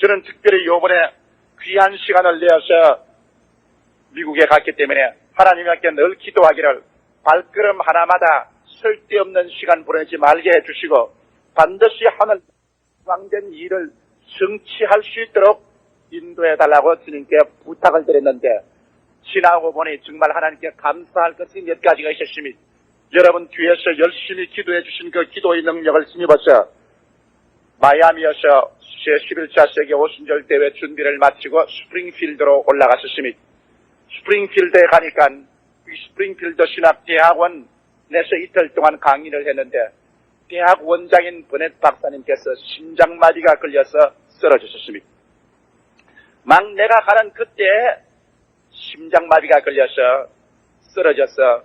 저는 특별히 요번에 귀한 시간을 내어서 미국에 갔기 때문에 하나님께 늘 기도하기를 발걸음 하나마다 쓸데없는 시간 보내지 말게 해주시고 반드시 하늘 왕된 일을 성취할 수 있도록 인도해달라고 주님께 부탁을 드렸는데 지나고 보니 정말 하나님께 감사할 것이 몇 가지가 있었습니다. 여러분 뒤에서 열심히 기도해 주신 그 기도의 능력을 힘입어서 마이애미에서 제11차 세계 오순절 대회 준비를 마치고 스프링필드로 올라갔었습니다. 스프링필드에 가니까 이 스프링필드 신학대학원 내서 이틀 동안 강의를 했는데 대학 원장인 버넷 박사님께서 심장마비가 걸려서 쓰러졌습니다. 막 내가 가는 그때 심장마비가 걸려서 쓰러져서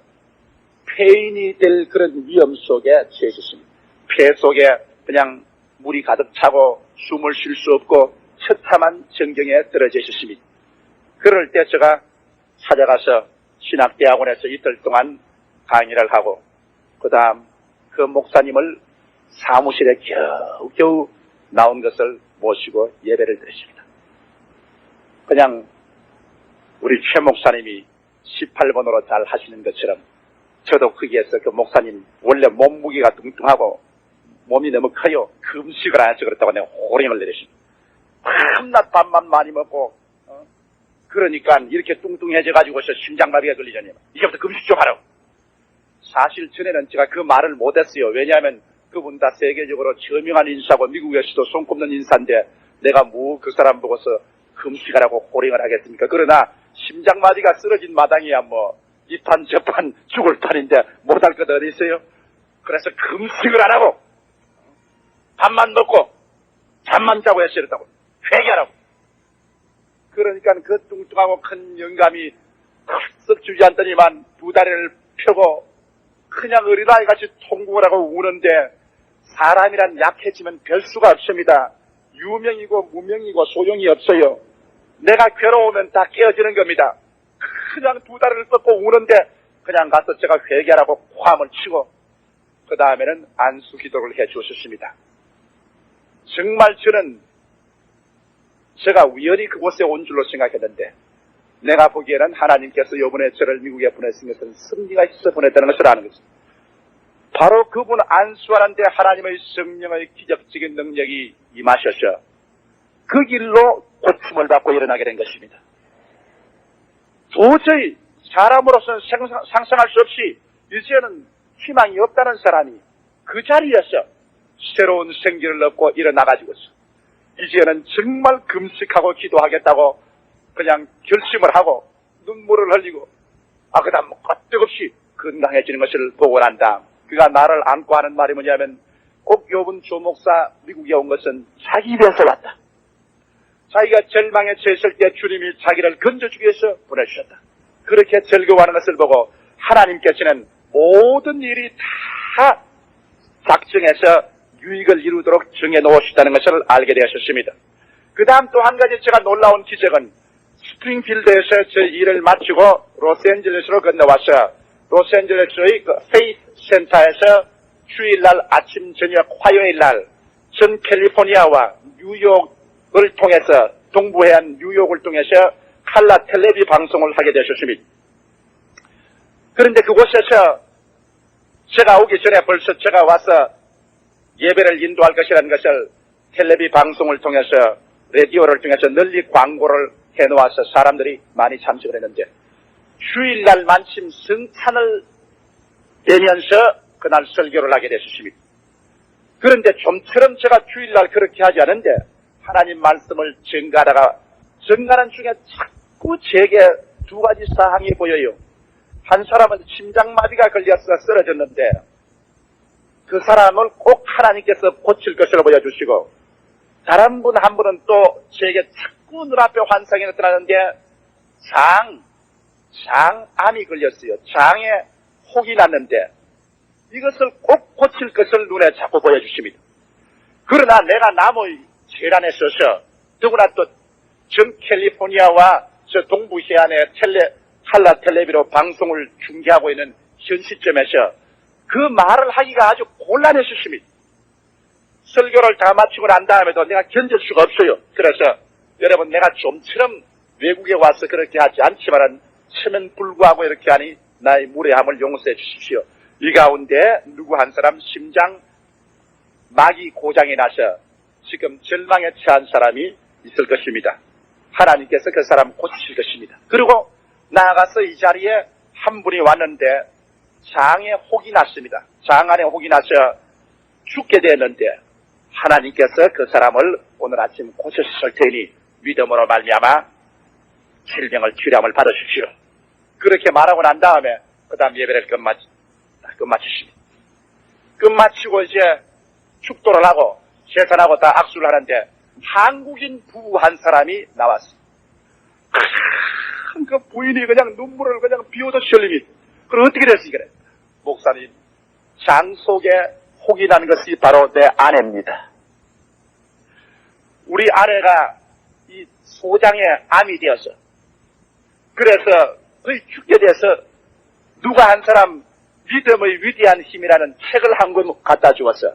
폐인이 될 그런 위험 속에 처해졌습니다. 폐 속에 그냥 물이 가득 차고 숨을 쉴 수 없고 처참한 정경에 떨어져 있었습니다. 그럴 때 제가 찾아가서 신학대학원에서 이틀 동안 강의를 하고 그 다음 그 목사님을 사무실에 겨우겨우 나온 것을 모시고 예배를 드렸습니다. 그냥 우리 최 목사님이 18번으로 잘 하시는 것처럼 저도 거기에서 그 목사님 원래 몸무게가 뚱뚱하고 몸이 너무 커요. 금식을 안 해서 그렇다고 내가 호령을 내렸습니다. 밤낮 밥만 많이 먹고 그러니까 이렇게 뚱뚱해져가지고서 심장마비가 걸리잖아요. 이제부터 금식 좀 하라고. 사실 전에는 제가 그 말을 못했어요. 왜냐하면 그분 다 세계적으로 저명한 인사고 미국에서도 손꼽는 인사인데 내가 뭐 그 사람 보고서 금식하라고 호령을 하겠습니까? 그러나 심장마비가 쓰러진 마당이야 뭐 이판 저판 죽을 판인데 못할 것 어디 있어요? 그래서 금식을 안 하고 밥만 먹고 잠만 자고 했어야 했다고 회개하라고. 그러니까 그 뚱뚱하고 큰 영감이 썩 주지 않더니만 두 다리를 펴고 그냥 어린아이같이 통곡을 하고 우는데 사람이란 약해지면 별 수가 없습니다. 유명이고 무명이고 소용이 없어요. 내가 괴로우면 다 깨어지는 겁니다. 그냥 두 다리를 뻗고 우는데 그냥 가서 제가 회개하라고 포함을 치고 그 다음에는 안수 기도를 해 주셨습니다. 정말 저는 제가 우연히 그곳에 온 줄로 생각했는데 내가 보기에는 하나님께서 이번에 저를 미국에 보내신 것은 승리가 있어 보냈다는 것을 아는 것입니다. 바로 그분 안수하는데 하나님의 성령의 기적적인 능력이 임하셔서 그 길로 고침을 받고 일어나게 된 것입니다. 도저히 사람으로서는 상상할 수 없이 이제는 희망이 없다는 사람이 그 자리에서 새로운 생기를 얻고 일어나가지고서 이제는 정말 금식하고 기도하겠다고 그냥 결심을 하고 눈물을 흘리고 그 다음 끄떡없이 건강해지는 것을 보고 난 다음 그가 나를 안고 하는 말이 뭐냐면 꼭 요번 조 목사 미국에 온 것은 자기 입에서 왔다. 자기가 절망에 처했을 때 주님이 자기를 건져주기 위해서 보내주셨다. 그렇게 즐거워하는 것을 보고 하나님께서는 모든 일이 다 작정해서 유익을 이루도록 정해놓으시다는 것을 알게 되었습니다. 그 다음 또 한 가지 제가 놀라운 기적은 스프링필드에서 저 일을 마치고 로스앤젤레스로 건너와서 로스앤젤레스의 그 페이스 센터에서 주일날 아침 저녁 화요일날 전 캘리포니아와 뉴욕을 통해서 동부해안 뉴욕을 통해서 칼라 텔레비 방송을 하게 되셨습니다. 그런데 그곳에서 제가 오기 전에 벌써 제가 와서 예배를 인도할 것이라는 것을 텔레비 방송을 통해서 라디오를 통해서 널리 광고를 해놓아서 사람들이 많이 참석을 했는데 주일날 마침 성찬을 되면서 그날 설교를 하게 됐습니다. 그런데 좀처럼 제가 주일날 그렇게 하지 않은데 하나님 말씀을 전가하다가 전가하는 중에 자꾸 제게 두 가지 사항이 보여요. 한 사람은 심장마비가 걸려서 쓰러졌는데 그 사람을 꼭 하나님께서 고칠 것을 보여주시고 다른 분 한 분은 또 제게 자꾸 눈앞에 환상이 나타나는데 장암이 걸렸어요. 장에 혹이 났는데 이것을 꼭 고칠 것을 눈에 자꾸 보여주십니다. 그러나 내가 남의 재란에 서서 더구나 또 전 캘리포니아와 저 동부 해안의 칼라 텔레비로 방송을 중계하고 있는 현 시점에서 그 말을 하기가 아주 곤란했었습니다. 설교를 다 마치고 난 다음에도 내가 견딜 수가 없어요. 그래서 여러분 내가 좀처럼 외국에 와서 그렇게 하지 않지만은 처면 불구하고 이렇게 하니 나의 무례함을 용서해 주십시오. 이 가운데 누구 한 사람 심장 막이 고장이 나서 지금 절망에 처한 사람이 있을 것입니다. 하나님께서 그 사람 고치실 것입니다. 그리고 나아가서 이 자리에 한 분이 왔는데 장에 혹이 났습니다. 장 안에 혹이 나서 죽게 되었는데 하나님께서 그 사람을 오늘 아침 고쳐주실 테니 믿음으로 말미암아 질병을 치료함을 받으십시오. 그렇게 말하고 난 다음에 그 다음 예배를 끝마치십니다. 끝마치고 이제 축도를 하고 제산하고 다 악수를 하는데 한국인 부부 한 사람이 나왔어요. 그 부인이 그냥 눈물을 그냥 비오듯이 흘립니다. 그럼 어떻게 됐습니까? 목사님, 장 속에 혹이 난 것이 바로 내 아내입니다. 우리 아내가 이 소장에 암이 되어서 그래서 거의 죽게 돼서 누가 한 사람 믿음의 위대한 힘이라는 책을 한 권 갖다 주었어.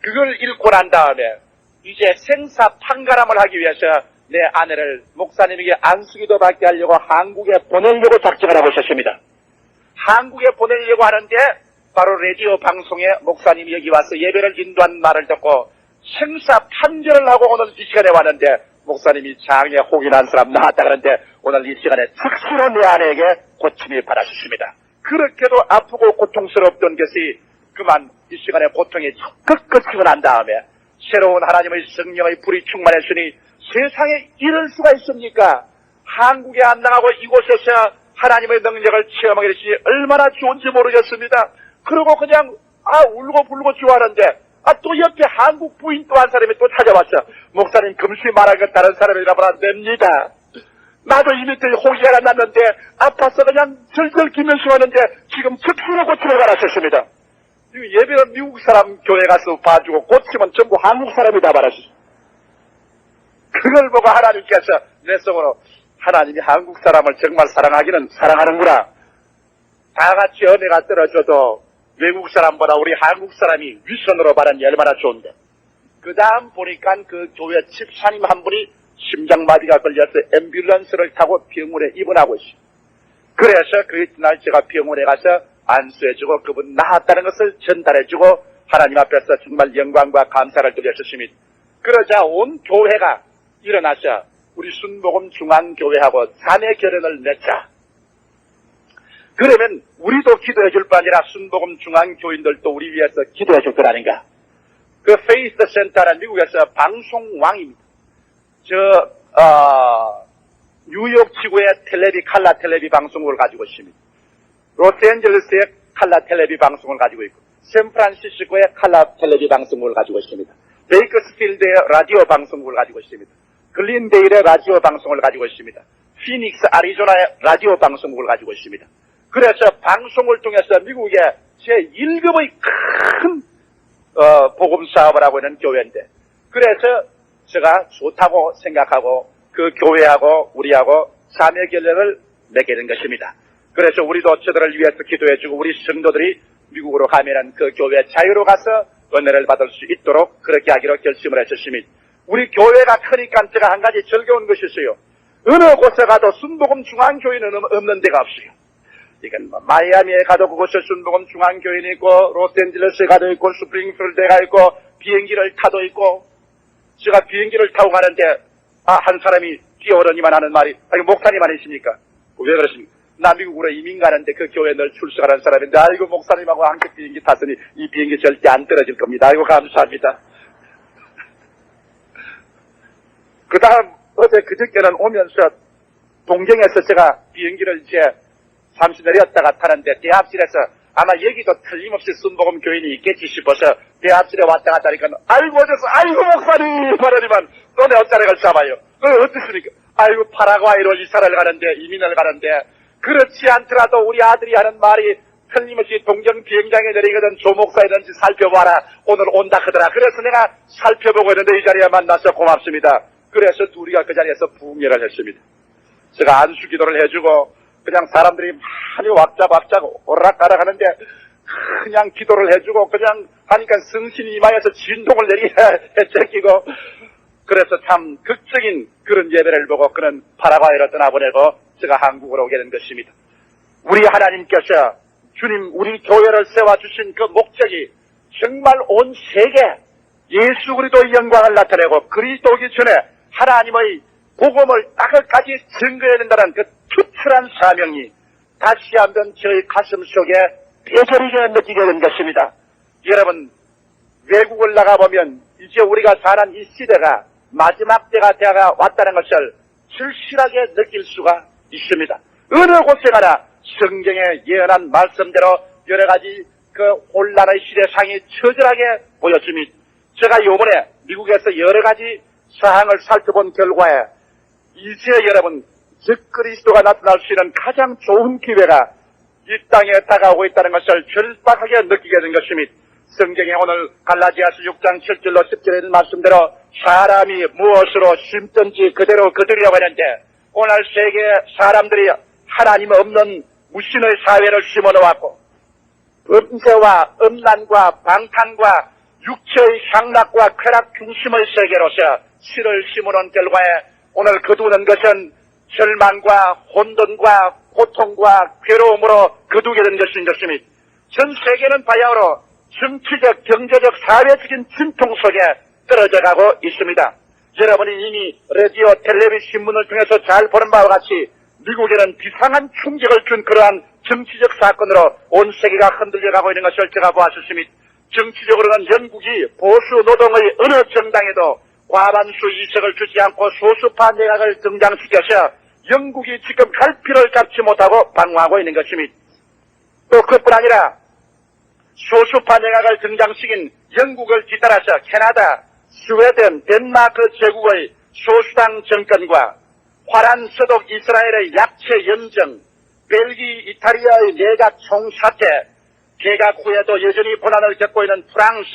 그걸 읽고 난 다음에 이제 생사 판가람을 하기 위해서 내 아내를 목사님에게 안수기도 받게 하려고 한국에 보내려고 작정을 하고 있었습니다. 한국에 보내려고 하는데 바로 라디오 방송에 목사님이 여기 와서 예배를 인도한 말을 듣고 생사 판결을 하고 오늘 이 시간에 왔는데 목사님이 장에 혹이 난 사람 나왔다 그러는데 오늘 이 시간에 특수로 내 아내에게 고침이 받아주십니다. 그렇게도 아프고 고통스럽던 것이 그만 이 시간에 고통이 끝이고 난 다음에 새로운 하나님의 성령의 불이 충만했으니 세상에 이럴 수가 있습니까? 한국에 안 나가고 이곳에서 하나님의 능력을 체험하게 되시니 얼마나 좋은지 모르겠습니다. 그리고 그냥 울고 불고 좋아하는데 또 옆에 한국 부인 또 한 사람이 또 찾아왔어. 목사님 금시 말한 것 다른 사람이라면 안 됩니다. 나도 이 밑에 혹이가 났는데 아파서 그냥 절절 기면서 하는데 지금 즉시로 고치러 가라셨습니다. 예배는 미국 사람 교회 가서 봐주고 고치면 전부 한국 사람이 다 받아주죠. 그걸 보고 하나님께서 내 속으로 하나님이 한국 사람을 정말 사랑하기는 사랑하는구나. 다 같이 은혜가 떨어져도 외국 사람보다 우리 한국 사람이 위선으로 받으니 얼마나 좋은데. 그 다음 보니까 그 교회 집사님 한 분이 심장마비가 걸려서 앰뷸런스를 타고 병원에 입원하고 있어요. 그래서 그날 제가 병원에 가서 안수해주고 그분 나았다는 것을 전달해주고 하나님 앞에서 정말 영광과 감사를 드렸습니다. 그러자 온 교회가 일어나서 우리 순복음 중앙교회하고 자매 결연을 맺자. 그러면 우리도 기도해 줄 뿐 아니라 순복음 중앙교인들도 우리 위해서 기도해 줄 것 아닌가. 그 페이스 센터는 미국에서 방송왕입니다. 뉴욕 지구의 칼라 텔레비 방송국을 가지고 있습니다. 로스앤젤레스의 칼라 텔레비 방송을 가지고 있고 샌프란시스코의 칼라 텔레비 방송국을 가지고 있습니다. 베이커스필드의 라디오 방송국을 가지고 있습니다. 글린데일의 라디오 방송을 가지고 있습니다. 피닉스 아리조나의 라디오 방송국을 가지고 있습니다. 그래서 방송을 통해서 미국의 제1급의 큰 복음 사업을 하고 있는 교회인데 그래서 제가 좋다고 생각하고 그 교회하고 우리하고 자매 결연을 맺게 된 것입니다. 그래서 우리도 저들을 위해서 기도해주고 우리 성도들이 미국으로 가면은 그 교회 자유로 가서 은혜를 받을 수 있도록 그렇게 하기로 결심을 했었습니다. 우리 교회가 크니까 제가 한 가지 즐거운 것이 있어요. 어느 곳에 가도 순복음 중앙교회는 없는 데가 없어요. 이건 마이애미에 가도 그곳에 순복음 중앙교회는 있고 로스앤젤레스에 가도 있고 스프링필드에 가 있고 비행기를 타도 있고 제가 비행기를 타고 가는데 한 사람이 뛰어오르니만 하는 말이 목사님 아니십니까? 왜 그러십니까? 나 미국으로 이민 가는데 그 교회 늘 출석하는 사람인데 아이고 목사님하고 한국 비행기 탔으니 이 비행기 절대 안 떨어질 겁니다. 아이고 감사합니다. 그 다음 어제 그저께는 오면서 동경에서 제가 비행기를 이제 잠시 내렸다가 타는데 대합실에서 아마 여기도 틀림없이 순복음 교인이 있겠지 싶어서 대합실에 왔다 갔다 하니까 아이고 어째서 아이고 목사님 말하지만 또 내 옷자락을 잡아요. 그럼 어떻습니까? 아이고 파라과이로 이사를 가는데 이민을 가는데 그렇지 않더라도 우리 아들이 하는 말이 틀림없이 동경 비행장에 내리거든 조목사이든지 살펴봐라 오늘 온다 하더라. 그래서 내가 살펴보고 있는데 이 자리에 만나서 고맙습니다. 그래서 둘이가 그 자리에서 부흥회를 했습니다. 제가 안수기도를 해주고 그냥 사람들이 많이 왁자박작 오락가락 하는데 그냥 기도를 해주고 그냥 하니까 성신이 임하여서 진동을 내리게 해제끼고 그래서 참 극적인 그런 예배를 보고 그는 파라과이로 떠나보내고 제가 한국으로 오게 된 것입니다. 우리 하나님께서 주님 우리 교회를 세워주신 그 목적이 정말 온 세계 예수 그리스도의 영광을 나타내고 그리스도 오기 전에 하나님의 복음을 따끝까지 증거해야 된다는 그 투철한 사명이 다시 한번 저희 가슴 속에 배저리게 느끼게 된 것입니다. 여러분 외국을 나가보면 이제 우리가 사는 이 시대가 마지막 때가 되어가 왔다는 것을 절실하게 느낄 수가 있습니다. 어느 곳에 가나 성경의 예언한 말씀대로 여러 가지 그 혼란의 시대상이 처절하게 보였습니다. 제가 요번에 미국에서 여러 가지 사항을 살펴본 결과에 이제 여러분 적그리스도가 나타날 수 있는 가장 좋은 기회가 이 땅에 다가오고 있다는 것을 절박하게 느끼게 된 것입니다. 성경에 오늘 갈라디아서 6장 7절로 10절에 있는 말씀대로 사람이 무엇으로 심든지 그대로 거두려고 하는데 오늘 세계 사람들이 하나님 없는 무신의 사회를 심어놓았고 범죄와 음란과 방탕과 육체의 향락과 쾌락 중심의 세계로서 실을 심어놓은 결과에 오늘 거두는 것은 절망과 혼돈과 고통과 괴로움으로 거두게 된 것인 것입니다. 전 세계는 바야흐로 정치적, 경제적, 사회적인 진통 속에 떨어져가고 있습니다. 여러분이 이미 라디오, 텔레비전, 신문을 통해서 잘 보는 바와 같이 미국에는 비상한 충격을 준 그러한 정치적 사건으로 온 세계가 흔들려가고 있는 것을 제가 보았습니다. 정치적으로는 영국이 보수 노동의 어느 정당에도 과반수 이석을 주지 않고 소수파 내각을 등장시켜서 영국이 지금 갈피를 잡지 못하고 방황하고 있는 것입니다. 또 그뿐 아니라 소수파 내각을 등장시킨 영국을 뒤따라서 캐나다, 스웨덴, 덴마크 제국의 소수당 정권과 화란 서독 이스라엘의 약체 연정, 벨기, 이탈리아의 내각 총사태, 개각 후에도 여전히 고난을 겪고 있는 프랑스,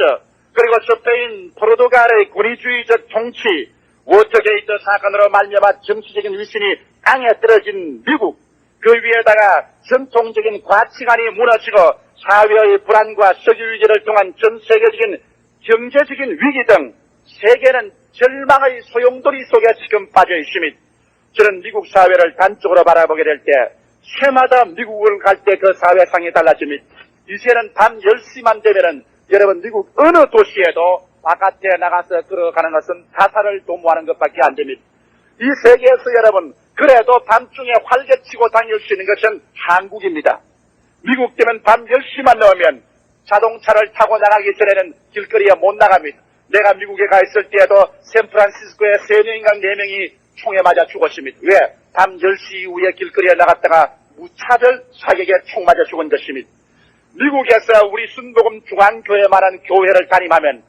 그리고 스페인, 포르투갈의 군의주의적 정치, 워터게이트 사건으로 말미암아 정치적인 위신이 땅에 떨어진 미국, 그 위에다가 전통적인 가치관이 무너지고 사회의 불안과 석유 위기를 통한 전 세계적인 경제적인 위기 등 세계는 절망의 소용돌이 속에 지금 빠져 있습니다. 저는 미국 사회를 단적으로 바라보게 될 때 해마다 미국을 갈 때 그 사회상이 달라집니다. 이제는 밤 10시만 되면은 여러분 미국 어느 도시에도 바깥에 나가서 걸어가는 것은 자살을 도모하는 것밖에 안 됩니다. 이 세계에서 여러분 그래도 밤중에 활개치고 다닐 수 있는 것은 한국입니다. 미국 되면 밤 10시만 넘으면 자동차를 타고 나가기 전에는 길거리에 못 나갑니다. 내가 미국에 가 있을 때에도 샌프란시스코에 3명인가 4명이 총에 맞아 죽었습니다. 왜? 밤 10시 이후에 길거리에 나갔다가 무차별 사격에 총 맞아 죽은 것입니다. 미국에서 우리 순복음 중앙교회만한 교회를 다니면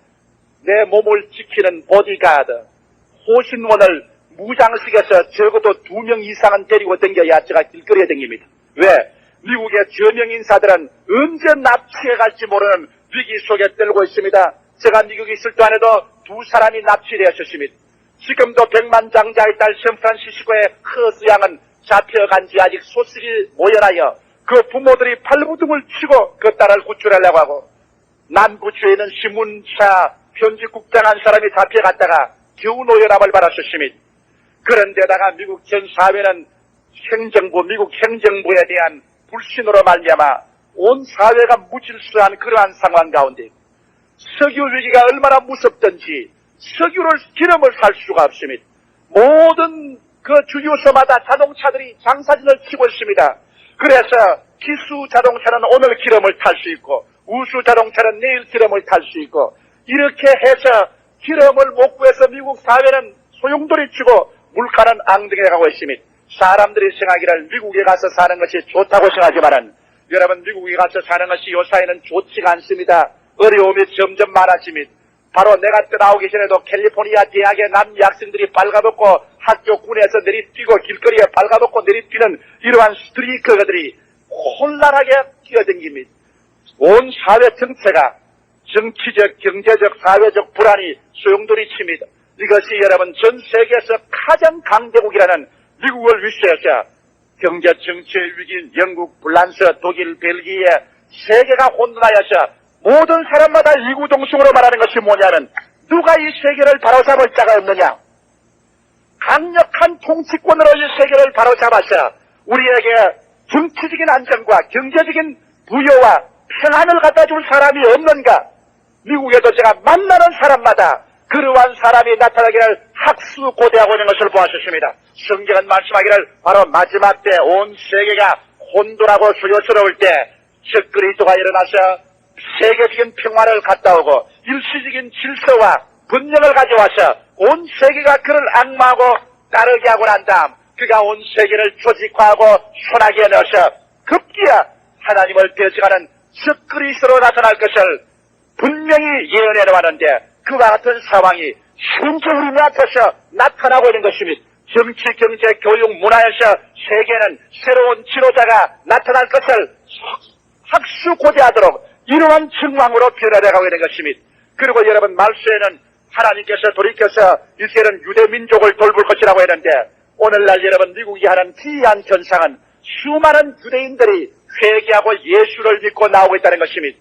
내 몸을 지키는 보디가드, 호신원을 무장식에서 적어도 2명 이상은 데리고 댕겨야 제가 길거리에 댕깁니다. 왜? 미국의 저명 인사들은 언제 납치해 갈지 모르는 위기 속에 떨고 있습니다. 제가 미국에 있을 동안에도 2사람이 납치되었습니다. 지금도 백만장자의 딸 샌프란시스코의 허스 양은 잡혀간 지 아직 소식이 모여나여 그 부모들이 팔부둥을 치고 그 딸을 구출하려고 하고 남부주에 있는 신문사 편집국장 한 사람이 잡혀갔다가 겨우 노연함을 받았습니다. 그런데다가 미국 전 사회는 행정부, 미국 행정부에 대한 불신으로 말미암아 온 사회가 무질서한 그러한 상황 가운데 석유 위기가 얼마나 무섭던지 석유를 기름을 살 수가 없습니다. 모든 그 주유소마다 자동차들이 장사진을 치고 있습니다. 그래서 기수 자동차는 오늘 기름을 탈 수 있고 우수 자동차는 내일 기름을 탈 수 있고 이렇게 해서 기름을 못 구해서 미국 사회는 소용돌이 치고 물가는 앙등해 가고 있습니다. 사람들이 생각하기를 미국에 가서 사는 것이 좋다고 생각하지만은 여러분 미국에 가서 사는 것이 요사이는 좋지가 않습니다. 어려움이 점점 많아집니다. 바로 내가 떠나오기 전에도 캘리포니아 대학의 남학생들이 발가벗고 학교 군에서 내리뛰고 길거리에 발가벗고 내리뛰는 이러한 스트리커들이 혼란하게 뛰어댕깁니다. 온 사회 전체가 정치적, 경제적, 사회적 불안이 소용돌이 칩니다. 이것이 여러분 전 세계에서 가장 강대국이라는 미국을 위시해서 경제 정치의 위기인 영국, 프랑스, 독일, 벨기에, 세계가 혼돈하여서 모든 사람마다 이구동성으로 말하는 것이 뭐냐면 누가 이 세계를 바로잡을 자가 없느냐. 강력한 통치권으로 이 세계를 바로잡아서 우리에게 정치적인 안정과 경제적인 부여와 평안을 갖다 줄 사람이 없는가. 미국에도 제가 만나는 사람마다 그러한 사람이 나타나기를 학수고대하고 있는 것을 보았습니다. 성경은 말씀하기를 바로 마지막 때 온 세계가 혼돈하고 수요스러울 때 즉 그리스도가 일어나서 세계적인 평화를 갖다 오고 일시적인 질서와 분명을 가져와서 온 세계가 그를 악마하고 따르게 하고 난 다음 그가 온 세계를 조직화하고 손아귀에 넣어서 급기야 하나님을 대적하는 즉 그리스도로 나타날 것을 분명히 예언해 놓았는데 그와 같은 상황이 현재 우리 앞에서 나타나고 있는 것입니다. 정치, 경제, 교육, 문화에서 세계는 새로운 지도자가 나타날 것을 학수고대하도록 이러한 증황으로 변화되어가고 있는 것입니다. 그리고 여러분 말세에는 하나님께서 돌이켜서 이스라엘은 유대민족을 돌볼 것이라고 했는데 오늘날 여러분 미국이 하는 기이한 현상은 수많은 유대인들이 회개하고 예수를 믿고 나오고 있다는 것입니다.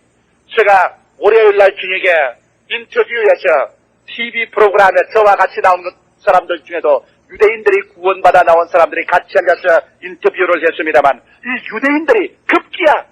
제가 월요일날 저녁에 인터뷰에서 TV 프로그램에 저와 같이 나온 사람들 중에도 유대인들이 구원받아 나온 사람들이 같이 앉아서 인터뷰를 했습니다만 이 유대인들이 급기야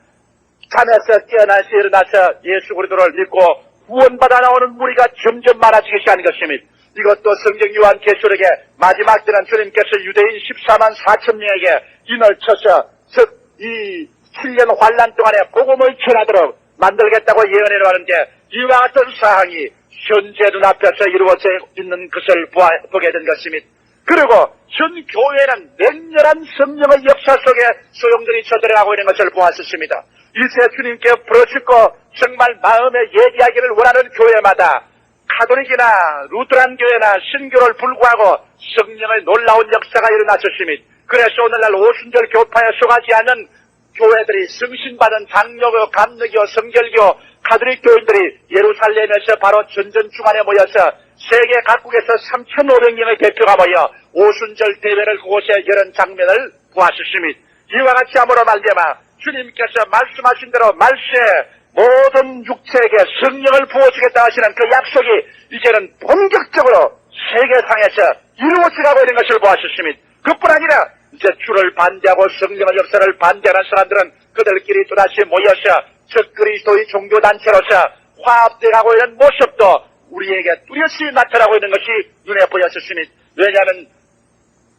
잠에서 깨어나서 일어나서 예수 그리스도를 믿고 구원받아 나오는 무리가 점점 많아지기 시작하는 것입니다. 이것도 성경 요한계시록에 마지막 때는 주님께서 유대인 14만 4천 명에게 인을 쳐서 즉 이 7년 환란 동안에 복음을 전하도록 만들겠다고 예언해 놓았는데 이와 같은 사항이 현재 눈앞에서 이루어져 있는 것을 보게 된 것입니다. 그리고 전 교회는 맹렬한 성령의 역사 속에 소용돌이 쳐들어가고 있는 것을 보았습니다. 이제 주님께 부르짖고 정말 마음에 얘기하기를 원하는 교회마다 카톨릭이나 루트란 교회나 신교를 불구하고 성령의 놀라운 역사가 일어났습니다. 그래서 오늘날 오순절 교파에 속하지 않는 교회들이 승신받은 장로교, 감리교, 성결교, 카톨릭 교인들이 예루살렘에서 바로 전전 중안에 모여서 세계 각국에서 3,500명의 대표가 모여 오순절 대회를 그곳에 여는 장면을 보았습니다. 이와 같이 함으로 말미암아 주님께서 말씀하신 대로 말세에 모든 육체에게 성령을 부어주겠다 하시는 그 약속이 이제는 본격적으로 세계상에서 이루어져가고 있는 것을 보았습니다. 그뿐 아니라 이제 주를 반대하고 성령의 역사를 반대하는 사람들은 그들끼리 또다시 모여서 즉 그리스도의 종교단체로서 화합되어가고 있는 모습도 우리에게 뚜렷이 나타나고 있는 것이 눈에 보였습니다. 왜냐하면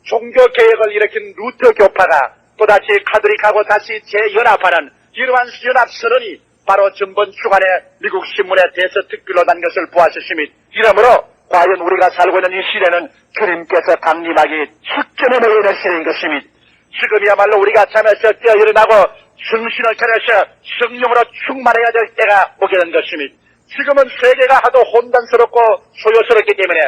종교개혁을 일으킨 루터교파가 또다시 카톨릭하고 다시 재연합하는 이러한 연합선언이 바로 전번 주간에 미국 신문에 대서특필로 난 것을 보았습니다. 이러므로 과연 우리가 살고 있는 이 시대는 주님께서 강림하기 직전에 놓여있는 시대인 것입니다. 지금이야말로 우리가 잠에서 깨어 일어나고 정신을 차려서 성령으로 충만해야 될 때가 오게 된 것입니다. 지금은 세계가 하도 혼돈스럽고 소요스럽기 때문에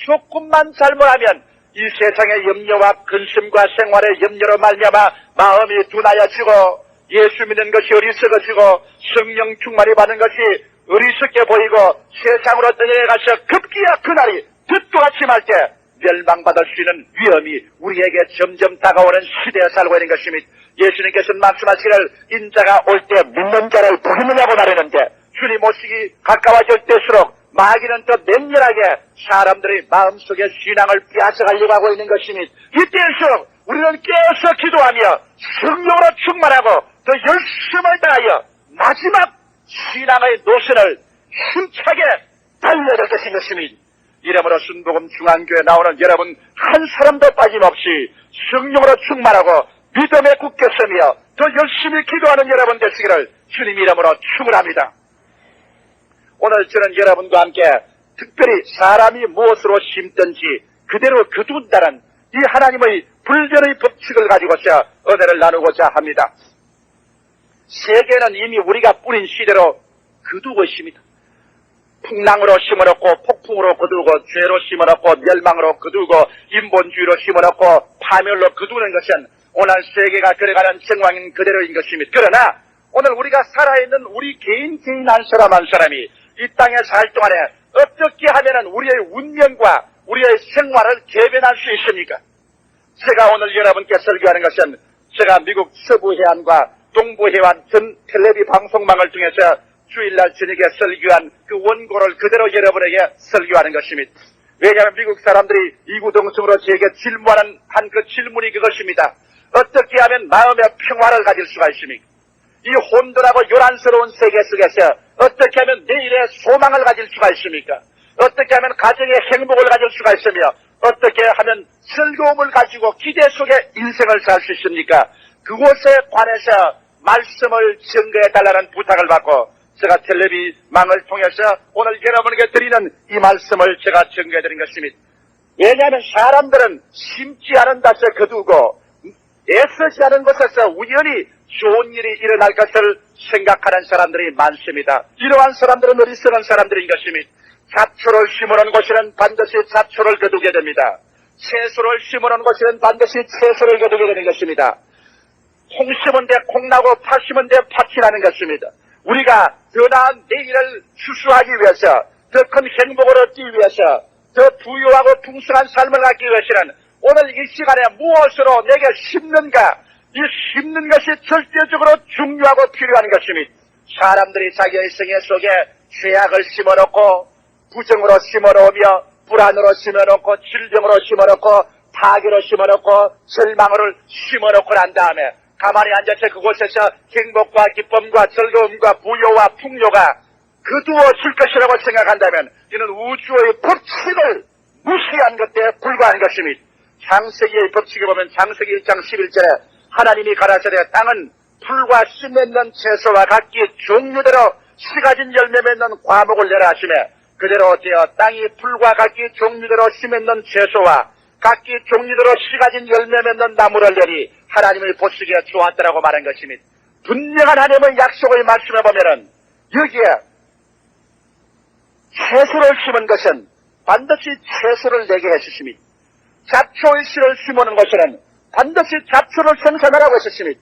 조금만 잘못하면 이 세상의 염려와 근심과 생활의 염려로 말미암아 마음이 둔하여지고 예수 믿는 것이 어리석어지고 성령 충만이 받는 것이 어리석게 보이고 세상으로 떠내려가서 급기야 그날이 듣도 같이 말 때 멸망받을 수 있는 위험이 우리에게 점점 다가오는 시대에 살고 있는 것입니다. 예수님께서는 말씀하시기를 인자가 올 때 믿는 자를 부르느냐고 말했는데 주님 오시기 가까워질 때수록 마귀는 더 맹렬하게 사람들의 마음속에 신앙을 빼앗아가려고 하고 있는 것입니다. 이때일수록 우리는 깨어서 기도하며 성령으로 충만하고 더 열심을 다하여 마지막 신앙의 노선을 힘차게 달려야 될 것인 것입니다. 이러므로 순복음 중앙교회 나오는 여러분 한 사람도 빠짐없이 성령으로 충만하고 믿음에 굳게 서며 더 열심히 기도하는 여러분 되시기를 주님 이름으로 축원합니다. 오늘 저는 여러분과 함께 특별히 사람이 무엇으로 심든지 그대로 거둔다는 이 하나님의 불변의 법칙을 가지고서 은혜를 나누고자 합니다. 세계는 이미 우리가 뿌린 시대로 거두고 있습니다. 풍랑으로 심어놓고 폭풍으로 거두고 죄로 심어놓고 멸망으로 거두고 인본주의로 심어놓고 파멸로 거두는 것은 오늘 세계가 그래가는 정황인 그대로인 것입니다. 그러나 오늘 우리가 살아있는 우리 개인 한 사람 한 사람이 이 땅에 살 동안에 어떻게 하면 우리의 운명과 우리의 생활을 개변할 수 있습니까? 제가 오늘 여러분께 설교하는 것은 제가 미국 서부 해안과 동부해완 전 텔레비 방송망을 통해서 주일날 저녁에 설교한 그 원고를 그대로 여러분에게 설교하는 것입니다. 왜냐하면 미국 사람들이 이구동성으로 제게 질문하는 한 그 질문이 그것입니다. 어떻게 하면 마음의 평화를 가질 수가 있습니까? 이 혼돈하고 요란스러운 세계 속에서 어떻게 하면 내일의 소망을 가질 수가 있습니까? 어떻게 하면 가정의 행복을 가질 수가 있으며 어떻게 하면 즐거움을 가지고 기대 속에 인생을 살 수 있습니까? 그곳에 관해서 말씀을 증거해달라는 부탁을 받고 제가 텔레비망을 통해서 오늘 여러분에게 드리는 이 말씀을 제가 증거해드린 것입니다. 왜냐하면 사람들은 심지 않은 데서 거두고 애쓰지 않은 곳에서 우연히 좋은 일이 일어날 것을 생각하는 사람들이 많습니다. 이러한 사람들은 어리석은 사람들인 것입니다. 잡초를 심어놓은 곳에는 반드시 잡초를 거두게 됩니다. 채소를 심어놓은 곳에는 반드시 채소를 거두게 되는 것입니다. 콩 심은 데 콩 나고 팥 심은 데 팥이 나는 것입니다. 우리가 더 나은 내일을 추수하기 위해서 더 큰 행복을 얻기 위해서 더 부유하고 풍성한 삶을 갖기 위해서는 오늘 이 시간에 무엇으로 내게 심는가, 이 심는 것이 절대적으로 중요하고 필요한 것입니다. 사람들이 자기의 생애 속에 죄악을 심어놓고 부정으로 심어놓으며 불안으로 심어놓고 질병으로 심어놓고 파괴로 심어놓고 절망을 심어놓고 난 다음에 가만히 앉아서 그곳에서 행복과 기쁨과 즐거움과 부요와 풍요가 거두어질 것이라고 생각한다면 이는 우주의 법칙을 무시한 것에 불과한 것입니다. 창세기의 법칙에 보면 창세기 1장 11절에 하나님이 가라사대 땅은 풀과 씨 맺는 채소와 각기 종류대로 씨 가진 열매 맺는 과목을 내라 하시며 그대로 되어 땅이 풀과 각기 종류대로 씨 맺는 채소와 각기 종류대로 씨 가진 열매 맺는 나무를 내리 하나님의 보시기에 좋았다라고 말한 것입니다. 분명한 하나님의 약속의 말씀에 보면은 여기에 채소를 심은 것은 반드시 채소를 내게 해주십니다. 잡초의 씨를 심어놓은 것에는 반드시 잡초를 생산하라고 했습니다.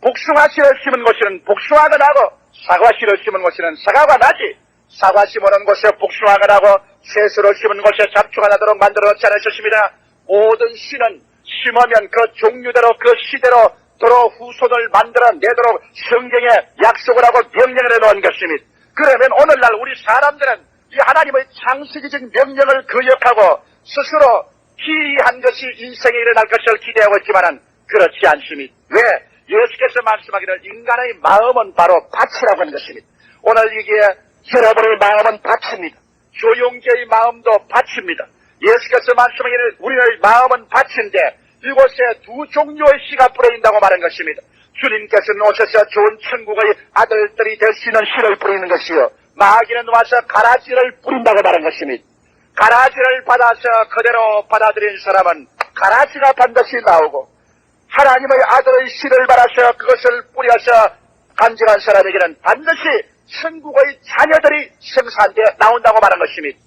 복숭아 씨를 심은 것에는 복숭아가 나고 사과 씨를 심은 것에는 사과가 나지 사과 심어놓은 곳에 복숭아가 나고 채소를 심은 곳에 잡초가 나도록 만들어 놓지 않으셨습니다. 모든 씨는 심으면 그 종류대로 그 시대로 도로 후손을 만들어내도록 성경에 약속을 하고 명령을 해놓은 것입니다. 그러면 오늘날 우리 사람들은 이 하나님의 창세기적 명령을 거역하고 스스로 기이한 것이 인생에 일어날 것을 기대하고 있지만은 그렇지 않습니다. 왜? 예수께서 말씀하기를 인간의 마음은 바로 밭이라고 하는 것입니다. 오늘 이게 여러분의 마음은 밭입니다. 조용재의 마음도 밭입니다. 예수께서 말씀하기를 우리의 마음은 밭인데 이곳에 두 종류의 씨가 뿌려진다고 말한 것입니다. 주님께서는 오셔서 좋은 천국의 아들들이 될 수 있는 씨를 뿌리는 것이요 마귀는 와서 가라지를 뿌린다고 말한 것입니다. 가라지를 받아서 그대로 받아들인 사람은 가라지가 반드시 나오고 하나님의 아들의 씨를 받아서 그것을 뿌려서 간직한 사람에게는 반드시 천국의 자녀들이 생산되어 나온다고 말한 것입니다.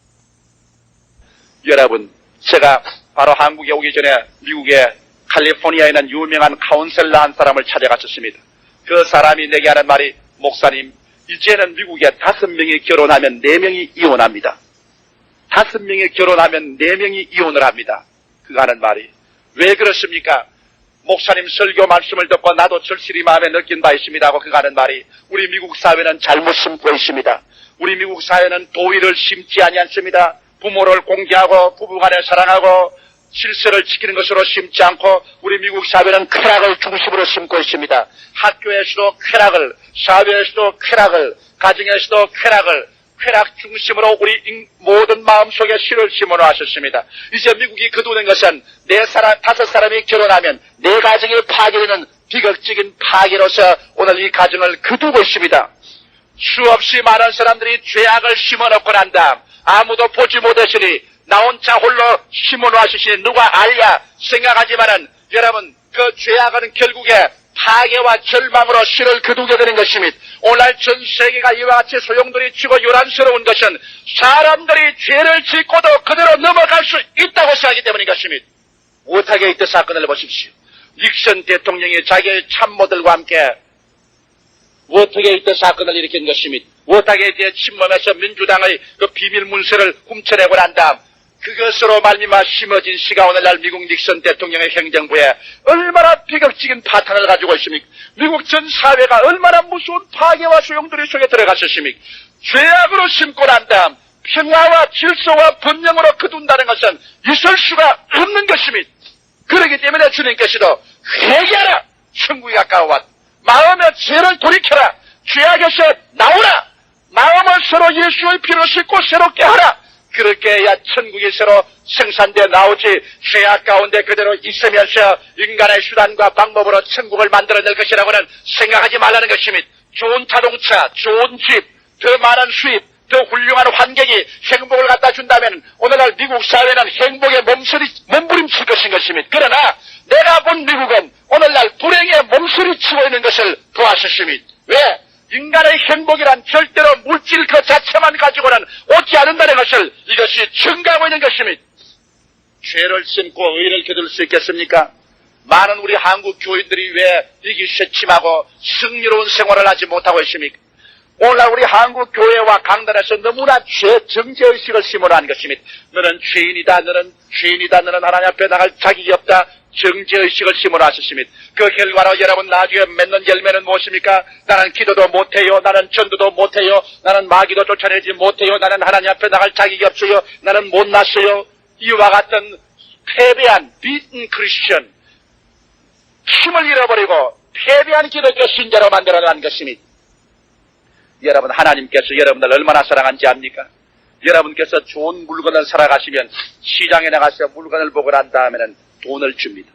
여러분, 제가 바로 한국에 오기 전에 미국의 캘리포니아에 있는 유명한 카운셀러 한 사람을 찾아갔었습니다. 그 사람이 내게 하는 말이 목사님, 이제는 미국에 5명이 결혼하면 4명이 이혼합니다. 5명이 결혼하면 4명이 이혼을 합니다. 그가 하는 말이 왜 그렇습니까? 목사님 설교 말씀을 듣고 나도 절실히 마음에 느낀 바 있습니다 하고 그가 하는 말이 우리 미국 사회는 잘못 심고 있습니다. 우리 미국 사회는 도의를 심지 아니않습니다. 부모를 공개하고 부부간에 사랑하고 질서를 지키는 것으로 심지 않고 우리 미국 사회는 쾌락을 중심으로 심고 있습니다. 학교에서도 쾌락을, 사회에서도 쾌락을, 가정에서도 쾌락 중심으로 우리 모든 마음속에 씨를 심어놓으셨습니다. 이제 미국이 거두는 것은 5사람이 결혼하면 4가정이 파괴되는 비극적인 파괴로서 오늘 이 가정을 거두고 있습니다. 수없이 많은 사람들이 죄악을 심어놓고 난 다음 아무도 보지 못하시니 나 혼자 홀로 심어놓으시니 누가 알랴 생각하지만은 여러분 그 죄악은 결국에 파괴와 절망으로 씨를 거두게 되는 것입니다. 오늘 전 세계가 이와 같이 소용돌이 치고 요란스러운 것은 사람들이 죄를 짓고도 그대로 넘어갈 수 있다고 생각하기 때문인 것입니다. 못하게 이때 사건을 보십시오. 닉슨 대통령이 자기의 참모들과 함께 못하게 이때 사건을 일으킨 것입니다. 못하게 이때 침범해서 민주당의 그 비밀 문서를 훔쳐내고 난 다음 그것으로 말미암아 심어진 씨가 오늘날 미국 닉슨 대통령의 행정부에 얼마나 비극적인 파탄을 가지고 있습니까? 미국 전 사회가 얼마나 무서운 파괴와 소용돌이 속에 들어갔었습니까? 죄악으로 심고 난 다음 평화와 질서와 번영으로 거둔다는 것은 있을 수가 없는 것입니다. 그렇기 때문에 주님께서도 회개하라! 천국이 가까워왔다. 마음의 죄를 돌이켜라! 죄악에서 나오라! 마음을 서로 예수의 피로 씻고 새롭게 하라! 그렇게 해야 천국이 새로 생산되어 나오지, 죄악 가운데 그대로 있으면서 인간의 수단과 방법으로 천국을 만들어낼 것이라고는 생각하지 말라는 것입니다. 좋은 자동차, 좋은 집, 더 많은 수입, 더 훌륭한 환경이 행복을 갖다 준다면 오늘날 미국 사회는 행복의 몸부림칠 것입니다. 그러나 내가 본 미국은 오늘날 불행의 몸부림치고 있는 것을 보았습니다. 왜? 인간의 행복이란 절대로 물질 그 자체만 가지고는 오지 않는다는 것을 이것이 증가하고 있는 것입니다. 죄를 심고 의를 거둘 수 있겠습니까? 많은 우리 한국 교인들이 왜 이기 쇠침하고 승리로운 생활을 하지 못하고 있습니까? 오늘날 우리 한국 교회와 강단에서 너무나 정죄의식을 심어놓은 것입니다. 너는 죄인이다, 너는 죄인이다, 너는 하나님 앞에 나갈 자격이 없다. 정죄의식을 심어놨습니다. 그 결과로 여러분 나중에 맺는 열매는 무엇입니까? 나는 기도도 못해요. 나는 전도도 못해요. 나는 마귀도 쫓아내지 못해요. 나는 하나님 앞에 나갈 자격이 없어요. 나는 못났어요. 이와 같은 패배한 beaten Christian, 힘을 잃어버리고 패배한 기독교 신자로 만들어낸 것입니다. 여러분, 하나님께서 여러분들 얼마나 사랑한지 압니까? 여러분께서 좋은 물건을 살아가시면 시장에 나가서 물건을 보고 난 다음에는 돈을 줍니다.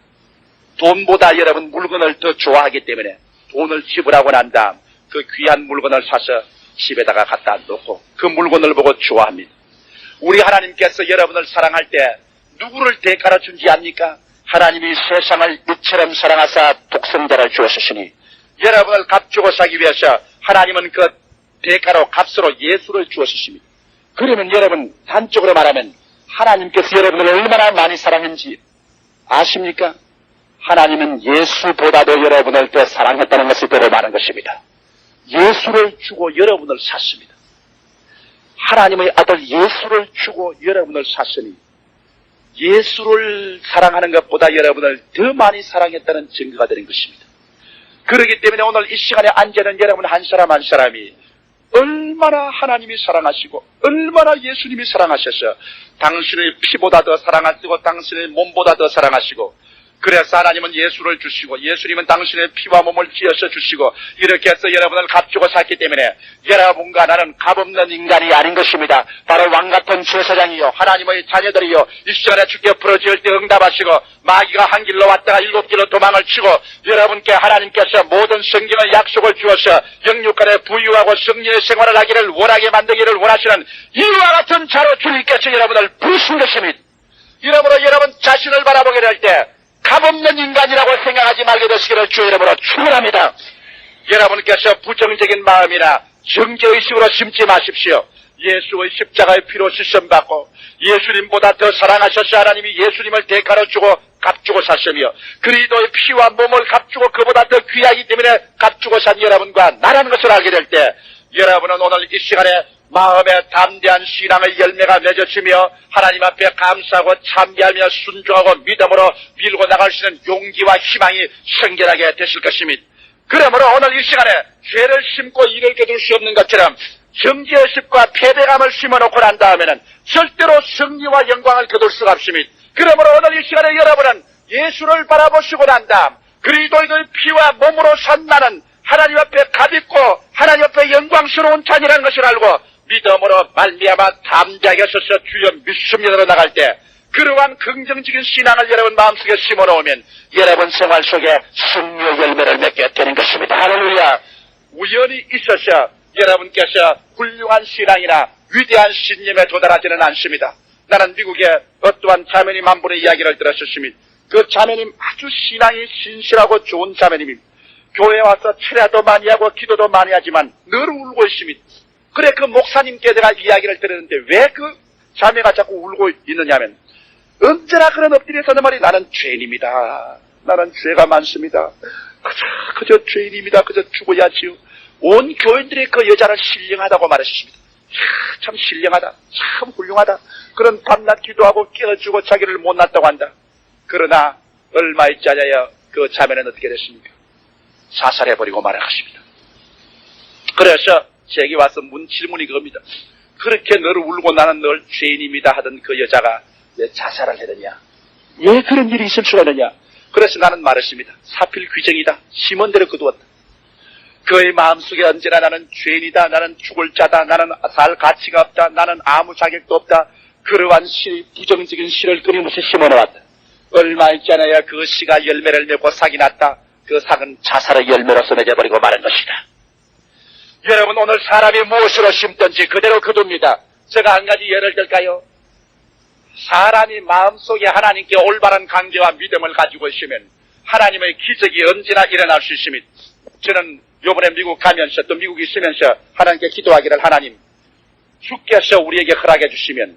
돈보다 여러분 물건을 더 좋아하기 때문에 돈을 지불하고 난 다음 그 귀한 물건을 사서 집에다가 갖다 놓고 그 물건을 보고 좋아합니다. 우리 하나님께서 여러분을 사랑할 때 누구를 대가로 준지 압니까? 하나님이 세상을 이처럼 사랑하사 독생자를 주었으니 여러분을 값주고 사기 위해서 하나님은 그 대가로 값으로 예수를 주었으십니다. 그러면 여러분 단적으로 말하면 하나님께서 여러분을 얼마나 많이 사랑했는지 아십니까? 하나님은 예수보다도 여러분을 더 사랑했다는 것이 드러나는 것입니다. 예수를 주고 여러분을 샀습니다. 하나님의 아들 예수를 주고 여러분을 샀으니 예수를 사랑하는 것보다 여러분을 더 많이 사랑했다는 증거가 되는 것입니다. 그렇기 때문에 오늘 이 시간에 앉아있는 여러분 한 사람 한 사람이 얼마나 하나님이 사랑하시고 얼마나 예수님이 사랑하셔서 당신의 피보다 더 사랑하시고 당신의 몸보다 더 사랑하시고 그래서 하나님은 예수를 주시고 예수님은 당신의 피와 몸을 쥐어서 주시고 이렇게 해서 여러분을 값주고 샀기 때문에 여러분과 나는 값없는 인간이 아닌 것입니다. 바로 왕같은 제사장이요 하나님의 자녀들이요 이 시간에 주께 부르짖을 때 응답하시고 마귀가 한 길로 왔다가 7길로 도망을 치고 여러분께 하나님께서 모든 성경의 약속을 주어서 영육간에 부유하고 승리의 생활을 하기를 원하게 만들기를 원하시는 이와 같은 자로 주님께서 여러분을 부르신 것입니다. 이러므로 여러분 자신을 바라보게 될 때 값없는 인간이라고 생각하지 말게 되시기를 주의 이름으로 축원합니다. 여러분께서 부정적인 마음이나 정죄의식으로 심지 마십시오. 예수의 십자가의 피로 씻음받고 예수님보다 더 사랑하셔서 하나님이 예수님을 대가로 주고 값주고 샀으며 그리스도의 피와 몸을 값주고 그보다 더 귀하기 때문에 값주고 산 여러분과 나라는 것을 알게 될 때 여러분은 오늘 이 시간에 마음에 담대한 신앙의 열매가 맺어지며 하나님 앞에 감사하고 참배하며 순종하고 믿음으로 밀고 나갈 수 있는 용기와 희망이 생겨나게 되실 것입니다. 그러므로 오늘 이 시간에 죄를 심고 일을 거둘 수 없는 것처럼 정죄의식과 패배감을 심어놓고 난 다음에는 절대로 승리와 영광을 거둘 수가 없습니다. 그러므로 오늘 이 시간에 여러분은 예수를 바라보시고 난 다음 그리스도의 피와 몸으로 산 나는 하나님 앞에 값있고 하나님 앞에 영광스러운 자녀라는 것을 알고 믿음으로 말미암아 담대하게 서서 주여 믿습니다로 나갈 때 그러한 긍정적인 신앙을 여러분 마음속에 심어놓으면 여러분 생활 속에 승리의 열매를 맺게 되는 것입니다. 할렐루야. 우연히 있어서 여러분께서 훌륭한 신앙이나 위대한 신념에 도달하지는 않습니다. 나는 미국의 어떠한 자매님 한 분의 이야기를 들었습니다. 그 자매님 아주 신앙이 신실하고 좋은 자매님입니다. 교회에 와서 철야도 많이 하고 기도도 많이 하지만 늘 울고 있습니다. 그래 그 목사님께 내가 이야기를 들었는데 왜 그 자매가 자꾸 울고 있느냐면 언제나 그런 엎드려서 는 말이 나는 죄인입니다. 나는 죄가 많습니다. 그저 죄인입니다. 그저 죽어야지요. 온 교인들이 그 여자를 신령하다고 말했습니다. 참 신령하다. 참 훌륭하다. 그런 밤낮 기도하고 깨어주고 자기를 못났다고 한다. 그러나 얼마 있지 않아야 그 자매는 어떻게 됐습니까? 자살해버리고 말아갔습니다. 그래서 제게 와서 질문이 그겁니다. 그렇게 늘 울고 나는 늘 죄인입니다 하던 그 여자가 왜 자살을 했느냐? 왜 그런 일이 있을 수가 있느냐? 그래서 나는 말했습니다. 사필 규정이다. 심원대로 거두었다. 그의 마음속에 언제나 나는 죄인이다. 나는 죽을 자다. 나는 살 가치가 없다. 나는 아무 자격도 없다. 그러한 부정적인 시를 끊임없이 심어놓았다. 얼마 있지 않아야 그 씨가 열매를 맺고 삭이 났다. 그 삭은 자살의 열매로서 맺어버리고 마는 것이다. 여러분, 오늘 사람이 무엇으로 심든지 그대로 거둡니다. 제가 한 가지 예를 들까요? 사람이 마음속에 하나님께 올바른 관계와 믿음을 가지고 있으면 하나님의 기적이 언제나 일어날 수 있습니다. 저는 요번에 미국 가면서 또 미국에 있으면서 하나님께 기도하기를, 하나님, 주께서 우리에게 허락해 주시면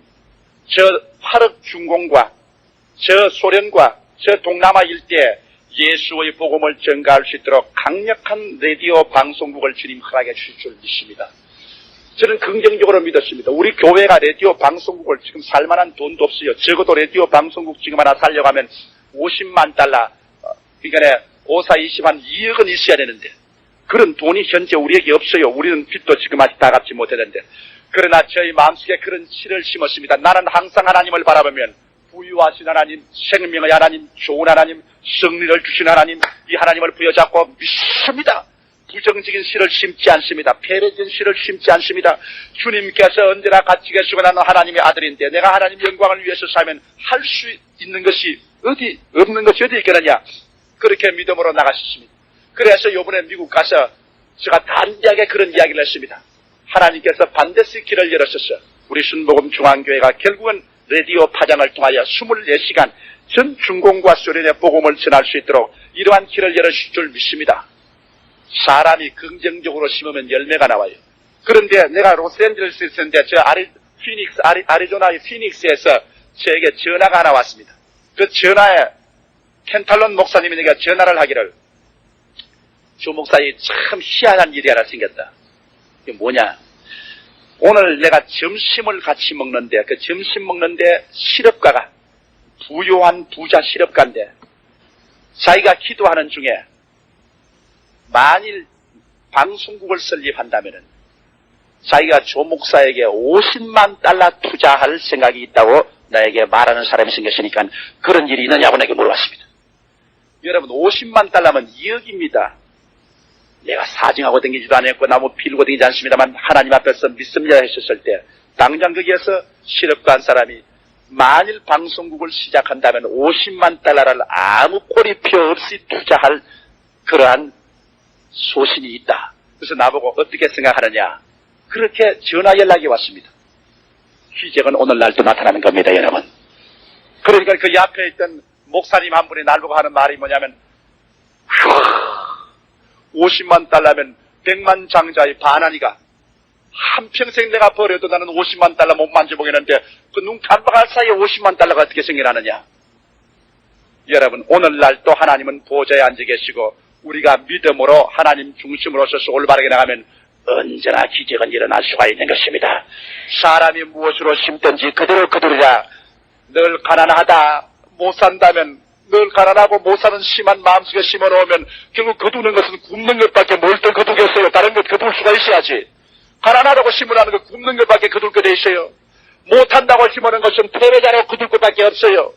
저 화력 중공과 저 소련과 저 동남아 일대에 예수의 복음을 전가할 수 있도록 강력한 라디오 방송국을 주님 허락해 주실 줄 믿습니다. 저는 긍정적으로 믿었습니다. 우리 교회가 라디오 방송국을 지금 살만한 돈도 없어요. 적어도 라디오 방송국 지금 하나 살려가면 50만 달러, 그러니까 5420한 2억은 있어야 되는데 그런 돈이 현재 우리에게 없어요. 우리는 빚도 지금 아직 다 갚지 못했는데, 그러나 저희 마음속에 그런 씨를 심었습니다. 나는 항상 하나님을 바라보면 부유하신 하나님, 생명의 하나님, 좋은 하나님, 승리를 주신 하나님, 이 하나님을 부여잡고 믿습니다. 부정적인 씨를 심지 않습니다. 패배적인 씨를 심지 않습니다. 주님께서 언제나 같이 계시고 나는 하나님의 아들인데 내가 하나님 영광을 위해서 살면 할 수 있는 것이 없는 것이 어디 있겠느냐. 그렇게 믿음으로 나가셨습니다. 그래서 이번에 미국 가서 제가 단디하게 그런 이야기를 했습니다. 하나님께서 반드시 길을 열어주셔서 우리 순복음 중앙교회가 결국은 라디오 파장을 통하여 24시간 전 중공과 소련의 복음을 전할 수 있도록 이러한 길을 열어주실 줄 믿습니다. 사람이 긍정적으로 심으면 열매가 나와요. 그런데 내가 로스앤젤레스에 있었는데 아리조나의 피닉스에서 저에게 전화가 하나 왔습니다. 그 전화에 켄탈론 목사님이 내가 전화를 하기를, 조 목사님 참 희한한 일이 하나 생겼다. 이게 뭐냐? 오늘 내가 점심을 같이 먹는데 그 점심 먹는데 실업가가 부유한 부자 실업가인데 자기가 기도하는 중에 만일 방송국을 설립한다면은 자기가 조 목사에게 50만 달러 투자할 생각이 있다고 나에게 말하는 사람이 생겼으니까 그런 일이 있느냐고 내게 물어봤습니다. 여러분, 50만 달러면 2억입니다. 내가 사정하고 다니지도 않았고 나무 필고 다니지 않습니다만 하나님 앞에서 믿습니다 했었을 때 당장 거기에서 실업가 한 사람이 만일 방송국을 시작한다면 50만 달러를 아무 꼬리표 없이 투자할 그러한 소신이 있다. 그래서 나보고 어떻게 생각하느냐. 그렇게 전화 연락이 왔습니다. 기적은 오늘날도 나타나는 겁니다, 여러분. 그러니까 그 옆에 있던 목사님 한 분이 나보고 하는 말이 뭐냐면, 50만 달러면 100만 장자의 반환이가 한평생 내가 버려도 나는 50만 달러 못 만져보겠는데 그 눈 깜빡할 사이에 50만 달러가 어떻게 생겨나느냐. 여러분, 오늘날 또 하나님은 보좌에 앉아 계시고 우리가 믿음으로 하나님 중심으로 서서 올바르게 나가면 언제나 기적은 일어날 수가 있는 것입니다. 사람이 무엇으로 심든지 그대로 거두리라. 늘 가난하다 못 산다면, 늘 가난하고 못 사는 심한 마음속에 심어놓으면 결국 거두는 것은 굶는 것밖에 뭘 또 거두겠어요. 다른 것 거둘 수가 있어야지. 가난하다고 심으라는 거 굶는 것밖에 거둘 거 돼 있어요. 못한다고 심어놓은 것은 패배자라고 거둘 것밖에 없어요.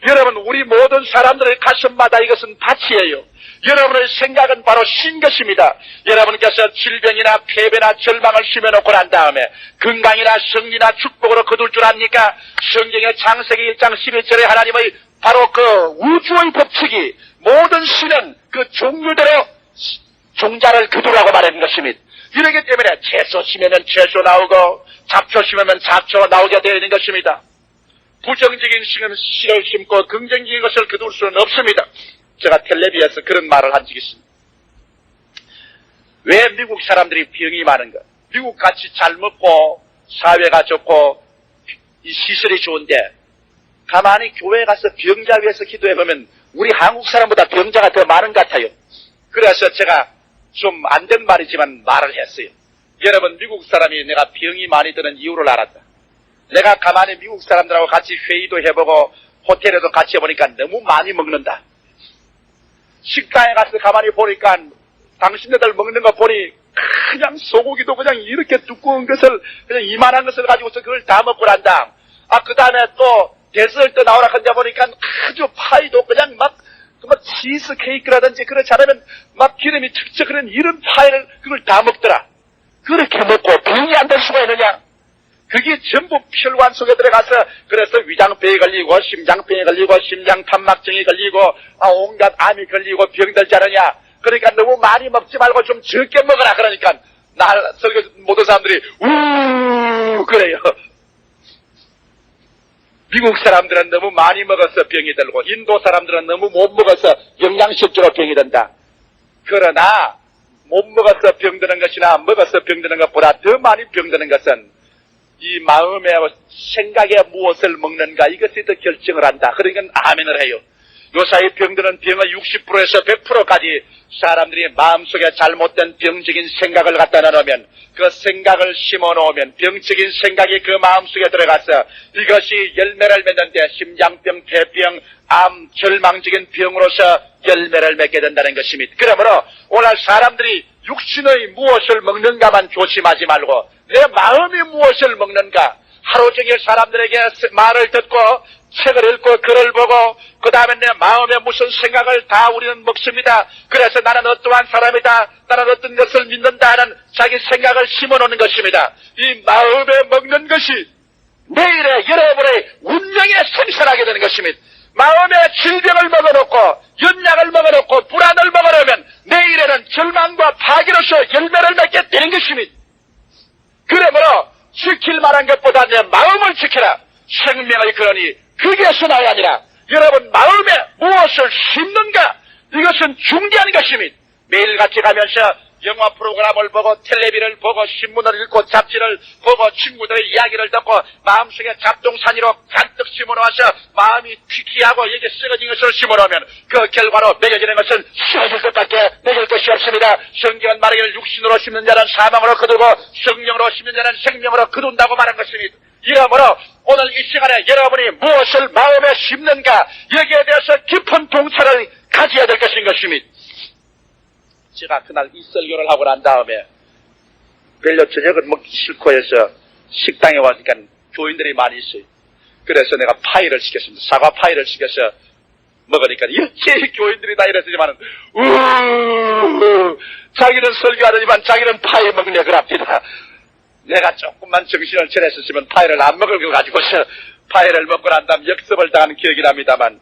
여러분, 우리 모든 사람들의 가슴마다 이것은 밭이에요. 여러분의 생각은 바로 신 것입니다. 여러분께서 질병이나 패배나 절망을 심어놓고 난 다음에 건강이나 승리나 축복으로 거둘 줄 압니까? 성경의 창세기 1장 11절에 하나님의 바로 그 우주의 법칙이 모든 신은 그 종류대로 종자를 거두라고 말하는 것입니다. 이러기 때문에 채소 심으면 채소 나오고 잡초 심으면 잡초가 나오게 되어 있는 것입니다. 부정적인 씨를 심고 긍정적인 것을 거둘 수는 없습니다. 제가 텔레비에서 그런 말을 한 적이 있습니다. 왜 미국 사람들이 병이 많은가? 미국 같이 잘 먹고 사회가 좋고 이 시설이 좋은데 가만히 교회에 가서 병자 위해서 기도해보면 우리 한국 사람보다 병자가 더 많은 것 같아요. 그래서 제가 좀 안 된 말이지만 말을 했어요. 여러분, 미국 사람이 내가 병이 많이 드는 이유를 알았다. 내가 가만히 미국 사람들하고 같이 회의도 해보고 호텔에도 같이 해보니까 너무 많이 먹는다. 식당에 가서 가만히 보니까 당신네들 먹는 거 보니 그냥 소고기도 그냥 이렇게 두꺼운 것을 그냥 이만한 것을 가지고서 그걸 다 먹고 난다. 그 다음에 또 데스얼트 나오라 한다 보니까 아주 파이도 그냥 막 치즈 케이크라든지 그렇지 않으면 막 기름이 척척 그런 이런 파이를 그걸 다 먹더라. 그렇게 먹고 병이 안 될 수가 있느냐? 그게 전부 혈관 속에 들어가서 그래서 위장병에 걸리고 심장병에 걸리고 심장탄막증이 걸리고 온갖 암이 걸리고 병들지 않느냐? 그러니까 너무 많이 먹지 말고 좀 적게 먹어라. 그러니까 설교 모든 사람들이 그래요. 미국 사람들은 너무 많이 먹어서 병이 들고 인도 사람들은 너무 못 먹어서 영양실조로 병이 든다. 그러나 못 먹어서 병드는 것이나 먹어서 병드는 것보다 더 많이 병드는 것은 이 마음의 생각에 무엇을 먹는가 이것이 더 결정을 한다. 그러니까 아멘을 해요. 요사이 병드는 병의 60%에서 100%까지 사람들이 마음속에 잘못된 병적인 생각을 갖다 놓으면 그 생각을 심어놓으면 병적인 생각이 그 마음속에 들어가서 이것이 열매를 맺는데 심장병, 폐병, 암, 절망적인 병으로서 열매를 맺게 된다는 것입니다. 그러므로 오늘 사람들이 육신의 무엇을 먹는가만 조심하지 말고 내 마음이 무엇을 먹는가 하루 종일 사람들에게 말을 듣고 책을 읽고 글을 보고 그 다음에 내 마음에 무슨 생각을 다 우리는 먹습니다. 그래서 나는 어떠한 사람이다. 나는 어떤 것을 믿는다 하는 자기 생각을 심어놓는 것입니다. 이 마음에 먹는 것이 내일의 여러분의 운명에 생산하게 되는 것입니다. 마음에 질병을 먹어놓고 연약을 먹어놓고 불안을 먹어놓으면 내일에는 절망과 파괴로서 열매를 맺게 되는 것입니다. 그러므로 지킬 만한 것보다 내 마음을 지켜라. 생명의 근원이 그게서 나야 아니라 여러분 마음에 무엇을 심는가 이것은 중요한 것입니다. 매일같이 가면서 영화 프로그램을 보고 텔레비를 보고 신문을 읽고 잡지를 보고 친구들의 이야기를 듣고 마음속에 잡동사니로 잔뜩 심어놓아서 마음이 퀴퀴하고 이게 썩어진 것을 심어놓으면 그 결과로 맺어지는 것은 썩어질 것밖에 맺을 것이 없습니다. 성경은 말하기를 육신으로 심는 자는 사망으로 거두고 성령으로 심는 자는 생명으로 거둔다고 말한 것입니다. 이러므로 오늘 이 시간에 여러분이 무엇을 마음에 심는가 여기에 대해서 깊은 동찰을 가져야 될 것인 것입니다. 제가 그날 이 설교를 하고 난 다음에 별로 저녁을 먹기 싫고 해서 식당에 와니까 교인들이 많이 있어요. 그래서 내가 파이를 시켰습니다. 사과 파이를 시켜서 먹으니까 이렇게 교인들이 다 이랬지만은 자기는 설교하더니만 자기는 파이 먹네 그럽니다. 내가 조금만 정신을 차렸었으면 파이를 안 먹을 거 가지고서 파이를 먹고 난 다음 역습을 당하는 기억이 납니다만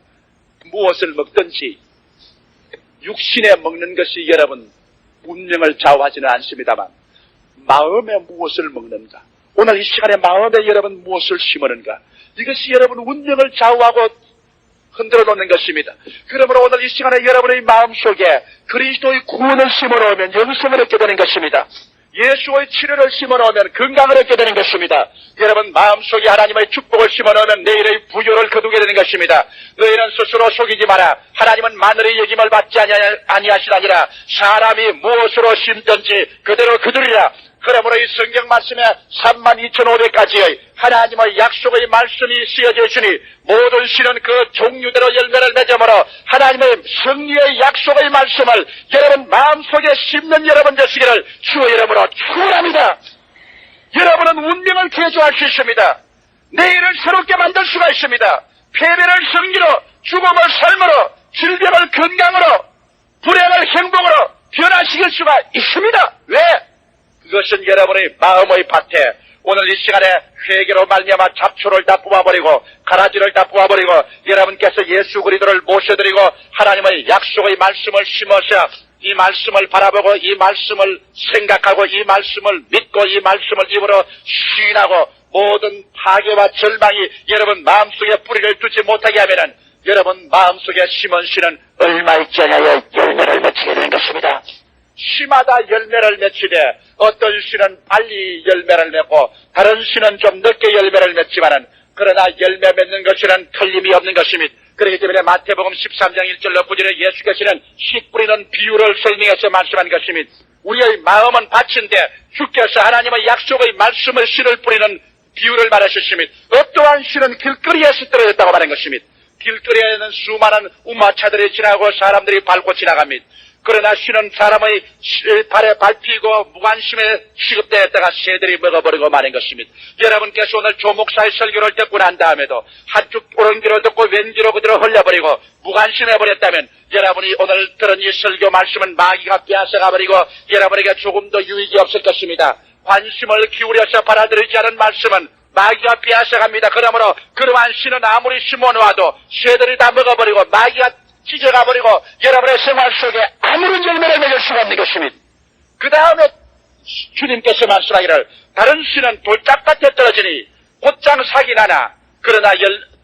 무엇을 먹든지 육신에 먹는 것이 여러분 운명을 좌우하지는 않습니다만 마음에 무엇을 먹는가 오늘 이 시간에 마음에 여러분 무엇을 심으는가 이것이 여러분 운명을 좌우하고 흔들어 놓는 것입니다. 그러므로 오늘 이 시간에 여러분의 마음속에 그리스도의 구원을 심어놓으면 영생을 얻게 되는 것입니다. 예수의 치료를 심어놓으면 건강을 얻게 되는 것입니다. 여러분 마음속에 하나님의 축복을 심어놓으면 내일의 부요를 거두게 되는 것입니다. 너희는 스스로 속이지 마라. 하나님은 마늘의 여김을 받지 아니하시나니라. 사람이 무엇으로 심든지 그대로 거두리라. 그러므로 이 성경 말씀에 32,500가지의 하나님의 약속의 말씀이 쓰여져 있으니 모든 씨는 그 종류대로 열매를 맺음으로 하나님의 승리의 약속의 말씀을 여러분 마음속에 심는 여러분 되시기를 주의 이름으로 축원합니다. 여러분은 운명을 개조할 수 있습니다. 내일을 새롭게 만들 수가 있습니다. 패배를 승리로, 죽음을 삶으로, 질병을 건강으로, 불행을 행복으로 변화시킬 수가 있습니다. 왜? 그것은 여러분의 마음의 밭에 오늘 이 시간에 회개로 말미암아 잡초를 다 뽑아버리고 가라지를 다 뽑아버리고 여러분께서 예수 그리스도를 모셔드리고 하나님의 약속의 말씀을 심어서 이 말씀을 바라보고 이 말씀을 생각하고 이 말씀을 믿고 이 말씀을 입으로 시인하고 모든 파괴와 절망이 여러분 마음속에 뿌리를 두지 못하게 하면은 여러분 마음속에 심은 씨는 얼마 있지 않아야 열매를 맺게 되는 것입니다. 씨마다 열매를 맺히되 어떤 씨는 빨리 열매를 맺고 다른 씨는 좀 늦게 열매를 맺지만은 그러나 열매 맺는 것이란 틀림이 없는 것입니다. 그렇기 때문에 마태복음 13장 1절로 9절에 예수께서는 씨 뿌리는 비유를 설명해서 말씀한 것입니다. 우리의 마음은 밭인데 주께서 하나님의 약속의 말씀을 씨를 뿌리는 비유를 말하셨습니다. 어떠한 씨는 길거리에서 떨어졌다고 말한 것입니다. 길거리에는 수많은 우마차들이 지나고 사람들이 밟고 지나갑니다. 그러나 씨는 사람의 발에 밟히고 무관심에 취급되었다가 새들이 먹어버리고 마는 것입니다. 여러분께서 오늘 조목사의 설교를 듣고 난 다음에도 한쪽 오른귀로 듣고 왼귀로 그대로 흘려버리고 무관심해버렸다면 여러분이 오늘 들은 이 설교 말씀은 마귀가 빼앗아가버리고 여러분에게 조금도 유익이 없을 것입니다. 관심을 기울여서 받아들이지 않은 말씀은 마귀가 빼앗아갑니다. 그러므로 그러한 씨는 아무리 심어놓아도 새들이 다 먹어버리고 마귀가 찢어가버리고 여러분의 생활 속에 아무런 열매를 맺을 수가 없는 것입니다. 그 다음에 주님께서 말씀하기를 다른 씨는 돌짝밭에 떨어지니 곧장 삭이 나나 그러나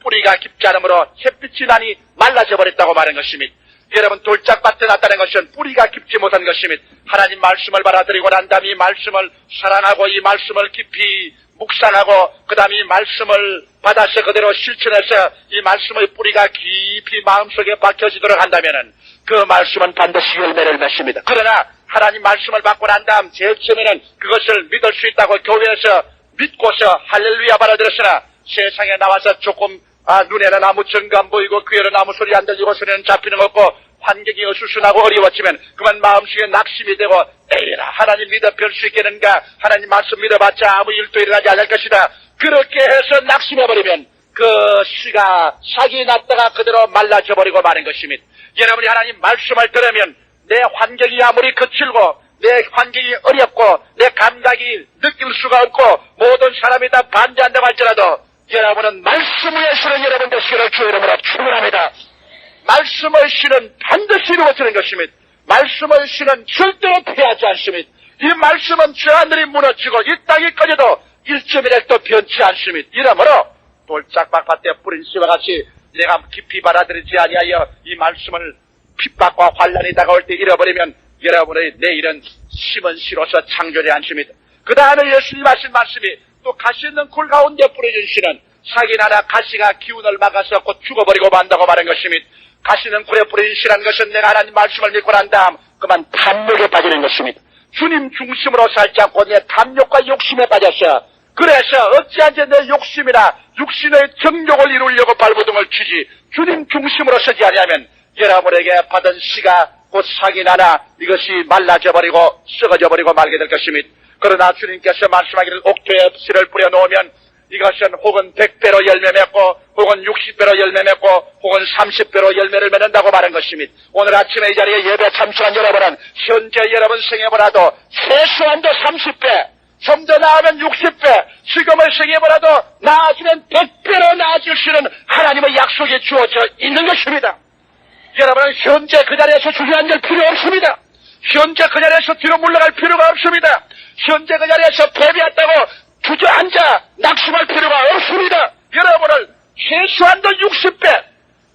뿌리가 깊지 않으므로 햇빛이 나니 말라져 버렸다고 말한 것입니다. 여러분 돌짝밭에 났다는 것은 뿌리가 깊지 못한 것입니다. 하나님 말씀을 받아들이고 난 다음에 이 말씀을 사랑하고 이 말씀을 깊이 묵상하고 그 다음에 이 말씀을 받아서 그대로 실천해서 이 말씀의 뿌리가 깊이 마음속에 박혀지도록 한다면 그 말씀은 반드시 열매를 맺습니다. 그러나 하나님 말씀을 받고 난 다음 제일 처음에는 그것을 믿을 수 있다고 교회에서 믿고서 할렐루야 받아들였으나 세상에 나와서 조금 눈에는 아무 증거 안 보이고 귀에는 아무 소리 안 들리고 손에는 잡히는 거 없고 환경이 어수선하고 어려웠지만 그만 마음속에 낙심이 되고 에이라 하나님 믿어 별 수 있겠는가 하나님 말씀 믿어봤자 아무 일도 일어나지 않을 것이다 그렇게 해서 낙심해버리면 그 씨가 삭이 났다가 그대로 말라져버리고 마는 것입니다. 여러분이 하나님 말씀을 들으면 내 환경이 아무리 거칠고 내 환경이 어렵고 내 감각이 느낄 수가 없고 모든 사람이 다 반대한다고 할지라도 여러분은 말씀의 씨는 여러분 되시기를 주 이름으로 축원합니다. 말씀의 씨는 반드시 이루어지는 것입니다. 말씀의 씨는 절대로 패하지 않습니다. 이 말씀은 저 하늘이 무너지고 이 땅이 꺼져도 1.1핵도 변치 않습니다. 이러므로 돌짝밭에 뿌린 씨와 같이 내가 깊이 받아들이지 아니하여 이 말씀을 핍박과 환란이 다가올 때 잃어버리면 여러분의 내일은 심은 씨로서 창조되지 않습니다. 그 다음에 예수님 하신 말씀이 또 가시 있는 굴 가운데 뿌려진 씨는 삭이 나나 가시가 기운을 막아서 곧 죽어버리고 만다고 말한 것입니다. 가시는 굴에 뿌려진 씨라는 것은 내가 하나님 말씀을 믿고 난 다음 그만 탐욕에 빠지는 것입니다. 주님 중심으로 살지 않고 내 탐욕과 욕심에 빠졌어. 그래서 어찌한지 내 욕심이나 육신의 정욕을 이루려고 발버둥을 치지 주님 중심으로 서지 아니하면 여러분에게 받은 씨가 곧 삭이 나나 이것이 말라져 버리고 썩어져 버리고 말게 될 것입니다. 그러나 주님께서 말씀하기를 옥토에 씨를 뿌려놓으면 이것은 혹은 100배로 열매 맺고 혹은 60배로 열매 맺고 혹은 30배로 열매를 맺는다고 말한 것입니다. 오늘 아침에 이 자리에 예배 참석한 여러분은 현재 여러분 생애보다도 최소한도 30배 좀 더 나으면 60배 지금의 생애보다도 나아지면 100배로 나아질 수 있는 하나님의 약속이 주어져 있는 것입니다. 여러분은 현재 그 자리에서 주저앉을 필요 없습니다. 현재 그 자리에서 뒤로 물러갈 필요가 없습니다. 현재 그 자리에서 패배했다고 주저앉아 낙심할 필요가 없습니다. 여러분을 최소한도 60배,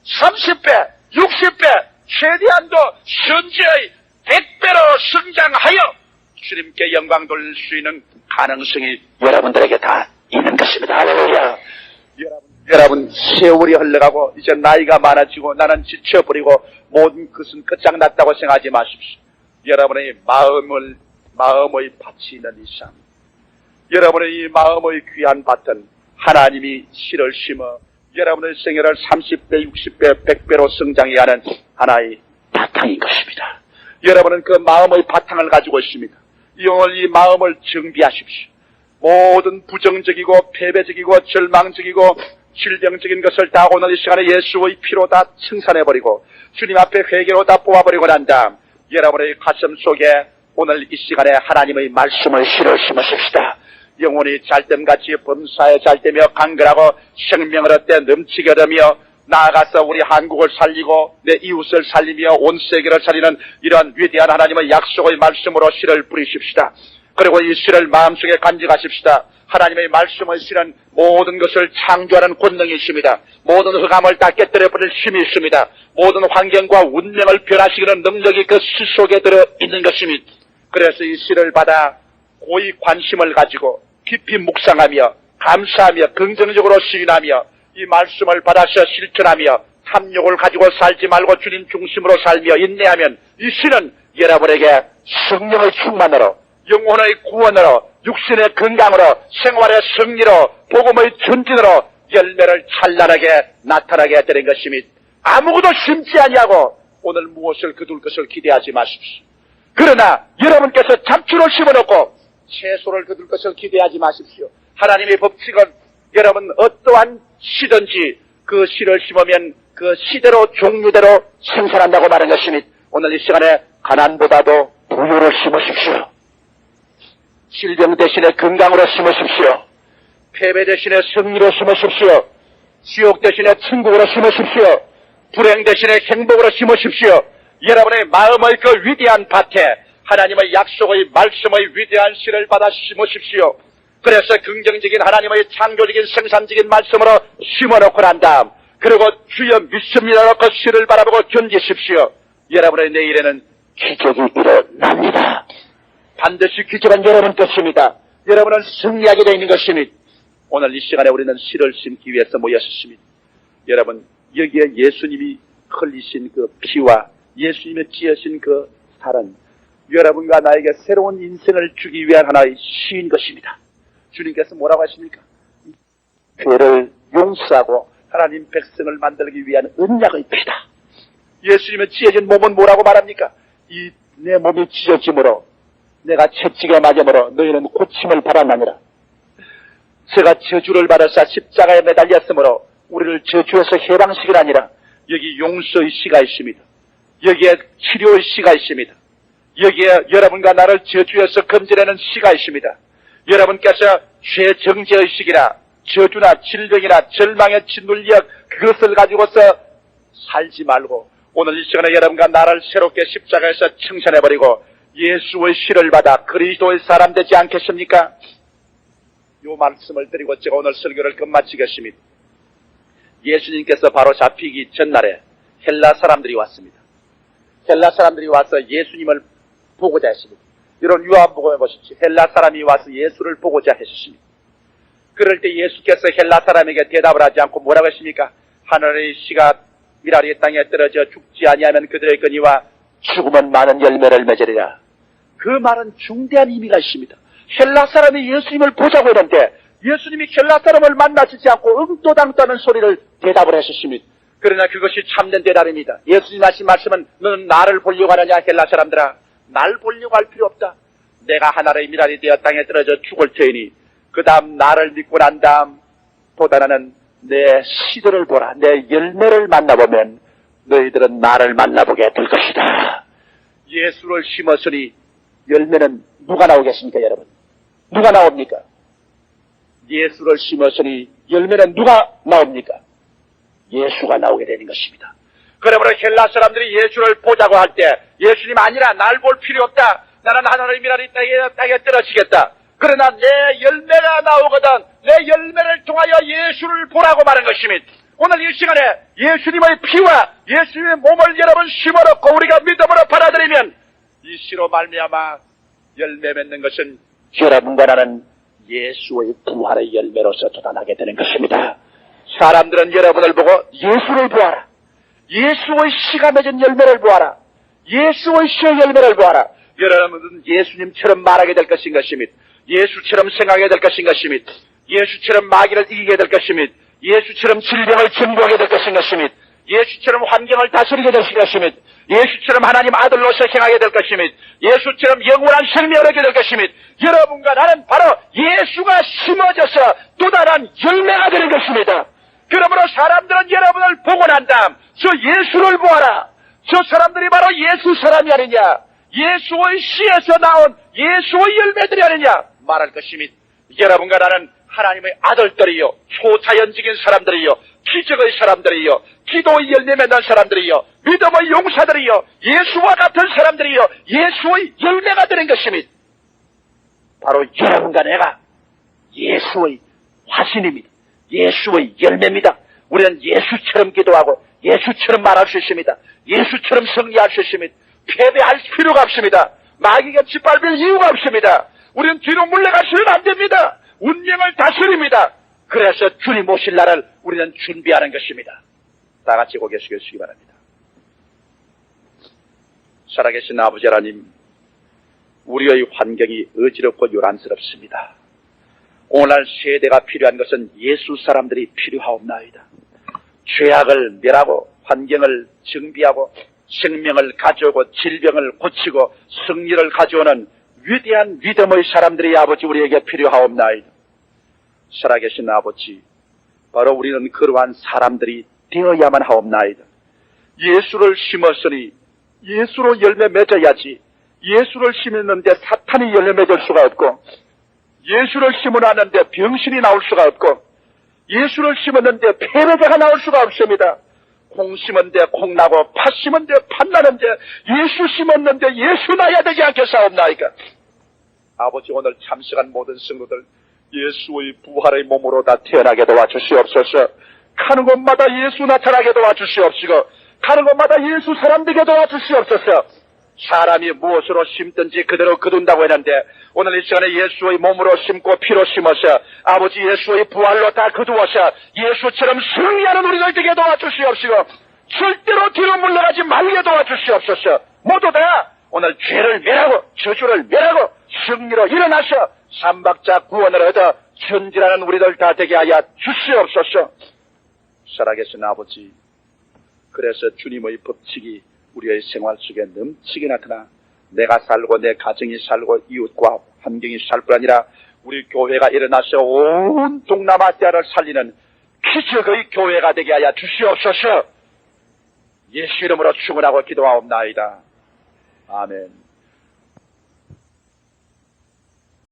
30배, 60배, 최대한도 현재의 100배로 성장하여 주님께 영광 돌릴 수 있는 가능성이 여러분들에게 다 있는 것입니다. 할렐루야. 여러분 세월이 흘러가고 이제 나이가 많아지고 나는 지쳐버리고 모든 것은 끝장났다고 생각하지 마십시오. 여러분의 마음의 밭이 있는 이상 여러분의 이 마음의 귀한 밭은 하나님이 씨를 심어 여러분의 생애를 30배, 60배, 100배로 성장해 하는 하나의 바탕인 것입니다. 여러분은 그 마음의 바탕을 가지고 있습니다. 오늘 이 마음을 정비하십시오. 모든 부정적이고 패배적이고 절망적이고 질병적인 것을 다 오늘 이 시간에 예수의 피로 다 청산해버리고 주님 앞에 회개로 다 뽑아버리고 난 다음 여러분의 가슴 속에 오늘 이 시간에 하나님의 말씀을 씨를 심으십시다. 영혼이 잘됨같이 범사에 잘되며 강건하고 생명을 얻되 넘치게 되며 나아가서 우리 한국을 살리고 내 이웃을 살리며 온 세계를 살리는 이러한 위대한 하나님의 약속의 말씀으로 씨를 뿌리십시다. 그리고 이 씨를 마음속에 간직하십시다. 하나님의 말씀의 씨는 모든 것을 창조하는 권능이 있습니다. 모든 흑암을 다 깨뜨려버릴 힘이 있습니다. 모든 환경과 운명을 변화시키는 능력이 그 씨 속에 들어있는 것입니다. 그래서 이 씨를 받아 고이 관심을 가지고 깊이 묵상하며 감사하며 긍정적으로 시인하며 이 말씀을 받아서 실천하며 탐욕을 가지고 살지 말고 주님 중심으로 살며 인내하면 이 신은 여러분에게 성령의 충만으로 영혼의 구원으로 육신의 건강으로 생활의 승리로 복음의 전진으로 열매를 찬란하게 나타나게 되는 것이니 아무것도 심지 아니하고 오늘 무엇을 거둘 것을 기대하지 마십시오. 그러나 여러분께서 잡초를 심어놓고 채소를 거둘 것을 기대하지 마십시오. 하나님의 법칙은 여러분 어떠한 시든지 그 씨를 심으면 그 시대로 종류대로 생산한다고 말한 것이니 오늘 이 시간에 가난보다도 부유를 심으십시오. 질병 대신에 건강으로 심으십시오. 패배 대신에 승리로 심으십시오. 지옥 대신에 천국으로 심으십시오. 불행 대신에 행복으로 심으십시오. 여러분의 마음의 그 위대한 밭에 하나님의 약속의 말씀의 위대한 씨를 받아 심으십시오. 그래서 긍정적인 하나님의 창조적인 생산적인 말씀으로 심어놓고 난 다음 그리고 주여 믿습니다라고 그 씨를 바라보고 견디십시오. 여러분의 내일에는 기적이 일어납니다. 반드시 기적은 여러분 것입니다. 여러분은 승리하게 되어 있는 것입니다. 오늘 이 시간에 우리는 씨를 심기 위해서 모였습니다. 여러분 여기에 예수님이 흘리신 그 피와 예수님의 찌으신 그 살은 여러분과 나에게 새로운 인생을 주기 위한 하나의 시인 것입니다. 주님께서 뭐라고 하십니까? 죄를 용서하고 하나님 백성을 만들기 위한 언약의 피다. 예수님의 찢어진 몸은 뭐라고 말합니까? 이 내 몸이 찢어짐으로 내가 채찍에 맞음으로 너희는 고침을 받았나니라. 제가 저주를 받아서 십자가에 매달렸으므로 우리를 저주에서 해방시키라 아니라 여기 용서의 씨가 있습니다. 여기에 치료의 씨가 있습니다. 여기에 여러분과 나를 저주에서 금지하는 씨가 있습니다. 여러분께서 죄 정죄의 시기나 저주나 질병이나 절망의 짓눌려 그것을 가지고서 살지 말고 오늘 이 시간에 여러분과 나를 새롭게 십자가에서 청산해버리고 예수의 씨를 받아 그리스도의 사람 되지 않겠습니까? 이 말씀을 드리고 제가 오늘 설교를 끝마치겠습니다. 예수님께서 바로 잡히기 전날에 헬라 사람들이 왔습니다. 헬라 사람들이 와서 예수님을 보고자 했습니다. 이런 요한복음에 보십시오. 헬라 사람이 와서 예수를 보고자 했습니다. 그럴 때 예수께서 헬라 사람에게 대답을 하지 않고 뭐라고 했습니까? 하늘의 씨가 미라리 땅에 떨어져 죽지 아니하면 그들의 건이와 죽으면 많은 열매를 맺으리라. 그 말은 중대한 의미가 있습니다. 헬라 사람이 예수님을 보자고 했는데 예수님이 헬라 사람을 만나시지 않고 응도당도하는 소리를 대답을 하셨습니다. 그러나 그것이 참된 대답입니다. 예수님 하신 말씀은 너는 나를 보려고 하느냐 헬라 사람들아. 날 보려고 할 필요 없다. 내가 하늘의 미랄이 되어 땅에 떨어져 죽을 터이니 그 다음 나를 믿고 난 다음 보다는 내 씨들을 보라. 내 열매를 만나보면 너희들은 나를 만나보게 될 것이다. 예수를 심었으니 열매는 누가 나오겠습니까 여러분? 누가 나옵니까? 예수를 심었으니 열매는 누가 나옵니까? 예수가 나오게 되는 것입니다. 그러므로 헬라 사람들이 예수를 보자고 할 때 예수님 아니라 날 볼 필요 없다. 나는 하늘의 미랄이 땅에 떨어지겠다. 그러나 내 열매가 나오거든 내 열매를 통하여 예수를 보라고 말한 것입니다. 오늘 이 시간에 예수님의 피와 예수님의 몸을 여러분 심어놓고 우리가 믿음으로 받아들이면 이 씨로 말미암아 열매 맺는 것은 여러분과 나는 예수의 부활의 열매로서 도달하게 되는 것입니다. 사람들은 여러분을 보고 예수를 보아라. 예수의 씨가 맺은 열매를 보아라. 예수의 씨의 열매를 보아라. 여러분은 예수님처럼 말하게 될 것인 것입니다. 예수처럼 생각하게 될 것인 것입니다. 예수처럼 마귀를 이기게 될 것입니다. 예수처럼 질병을 정복하게 될 것인 것입니다. 예수처럼 환경을 다스리게 될 것입니다. 예수처럼 하나님 아들로서 행하게 될 것입니다. 예수처럼 영원한 생명을 얻게 될 것입니다. 여러분과 나는 바로 예수가 심어져서 또 다른 열매가 되는 것입니다. 그러므로 사람들은 여러분을 보고 난 다음 저 예수를 보아라. 저 사람들이 바로 예수 사람이 아니냐. 예수의 씨에서 나온 예수의 열매들이 아니냐 말할 것입니다. 여러분과 나는 하나님의 아들들이요 초자연적인 사람들이요 기적의 사람들이요 기도의 열매 맺는 사람들이요 믿음의 용사들이요 예수와 같은 사람들이요 예수의 열매가 되는 것입니다. 바로 여러분과 내가 예수의 화신입니다. 예수의 열매입니다. 우리는 예수처럼 기도하고 예수처럼 말할 수 있습니다. 예수처럼 승리할 수 있습니다. 패배할 필요가 없습니다. 마귀가 짓밟을 이유가 없습니다. 우리는 뒤로 물러가시면 안 됩니다. 운명을 다스립니다. 그래서 주님 오실 날을 우리는 준비하는 것입니다. 다 같이 고개 숙여주시기 바랍니다. 살아계신 아버지 하나님, 우리의 환경이 어지럽고 요란스럽습니다. 오늘날 세대가 필요한 것은 예수 사람들이 필요하옵나이다. 죄악을 멸하고 환경을 정비하고 생명을 가져오고 질병을 고치고 승리를 가져오는 위대한 믿음의 사람들이 아버지 우리에게 필요하옵나이다. 살아계신 아버지, 바로 우리는 그러한 사람들이 되어야만 하옵나이다. 예수를 심었으니 예수로 열매 맺어야지. 예수를 심었는데 사탄이 열매 맺을 수가 없고, 예수를 심어놨는데 병신이 나올 수가 없고, 예수를 심었는데 패배자가 나올 수가 없습니다. 콩 심었는데 콩 나고 팥 심었는데 팥 나는데 예수 심었는데 예수 나야 되지 않겠사옵나이까. 아버지, 오늘 참석한 모든 성도들 예수의 부활의 몸으로 다 태어나게 도와주시옵소서. 가는 곳마다 예수 나타나게 도와주시옵시고, 가는 곳마다 예수 사람 되게 도와주시옵소서. 사람이 무엇으로 심든지 그대로 거둔다고 했는데 오늘 이 시간에 예수의 몸으로 심고 피로 심어서 아버지 예수의 부활로 다 거두어서 예수처럼 승리하는 우리들 되게 도와주시옵시고, 절대로 뒤로 물러가지 말게 도와주시옵소서. 모두 다 오늘 죄를 멸하고 저주를 멸하고 승리로 일어나서 삼박자 구원을 얻어 전진하는 우리들 다 되게 하여 주시옵소서. 살아계신 아버지, 그래서 주님의 법칙이 우리의 생활 속에 넘치게 나타나 내가 살고 내 가정이 살고 이웃과 환경이 살 뿐 아니라 우리 교회가 일어나서 온 동남아시아를 살리는 기적의 교회가 되게 하여 주시옵소서. 예수 이름으로 축원하고 기도하옵나이다. 아멘.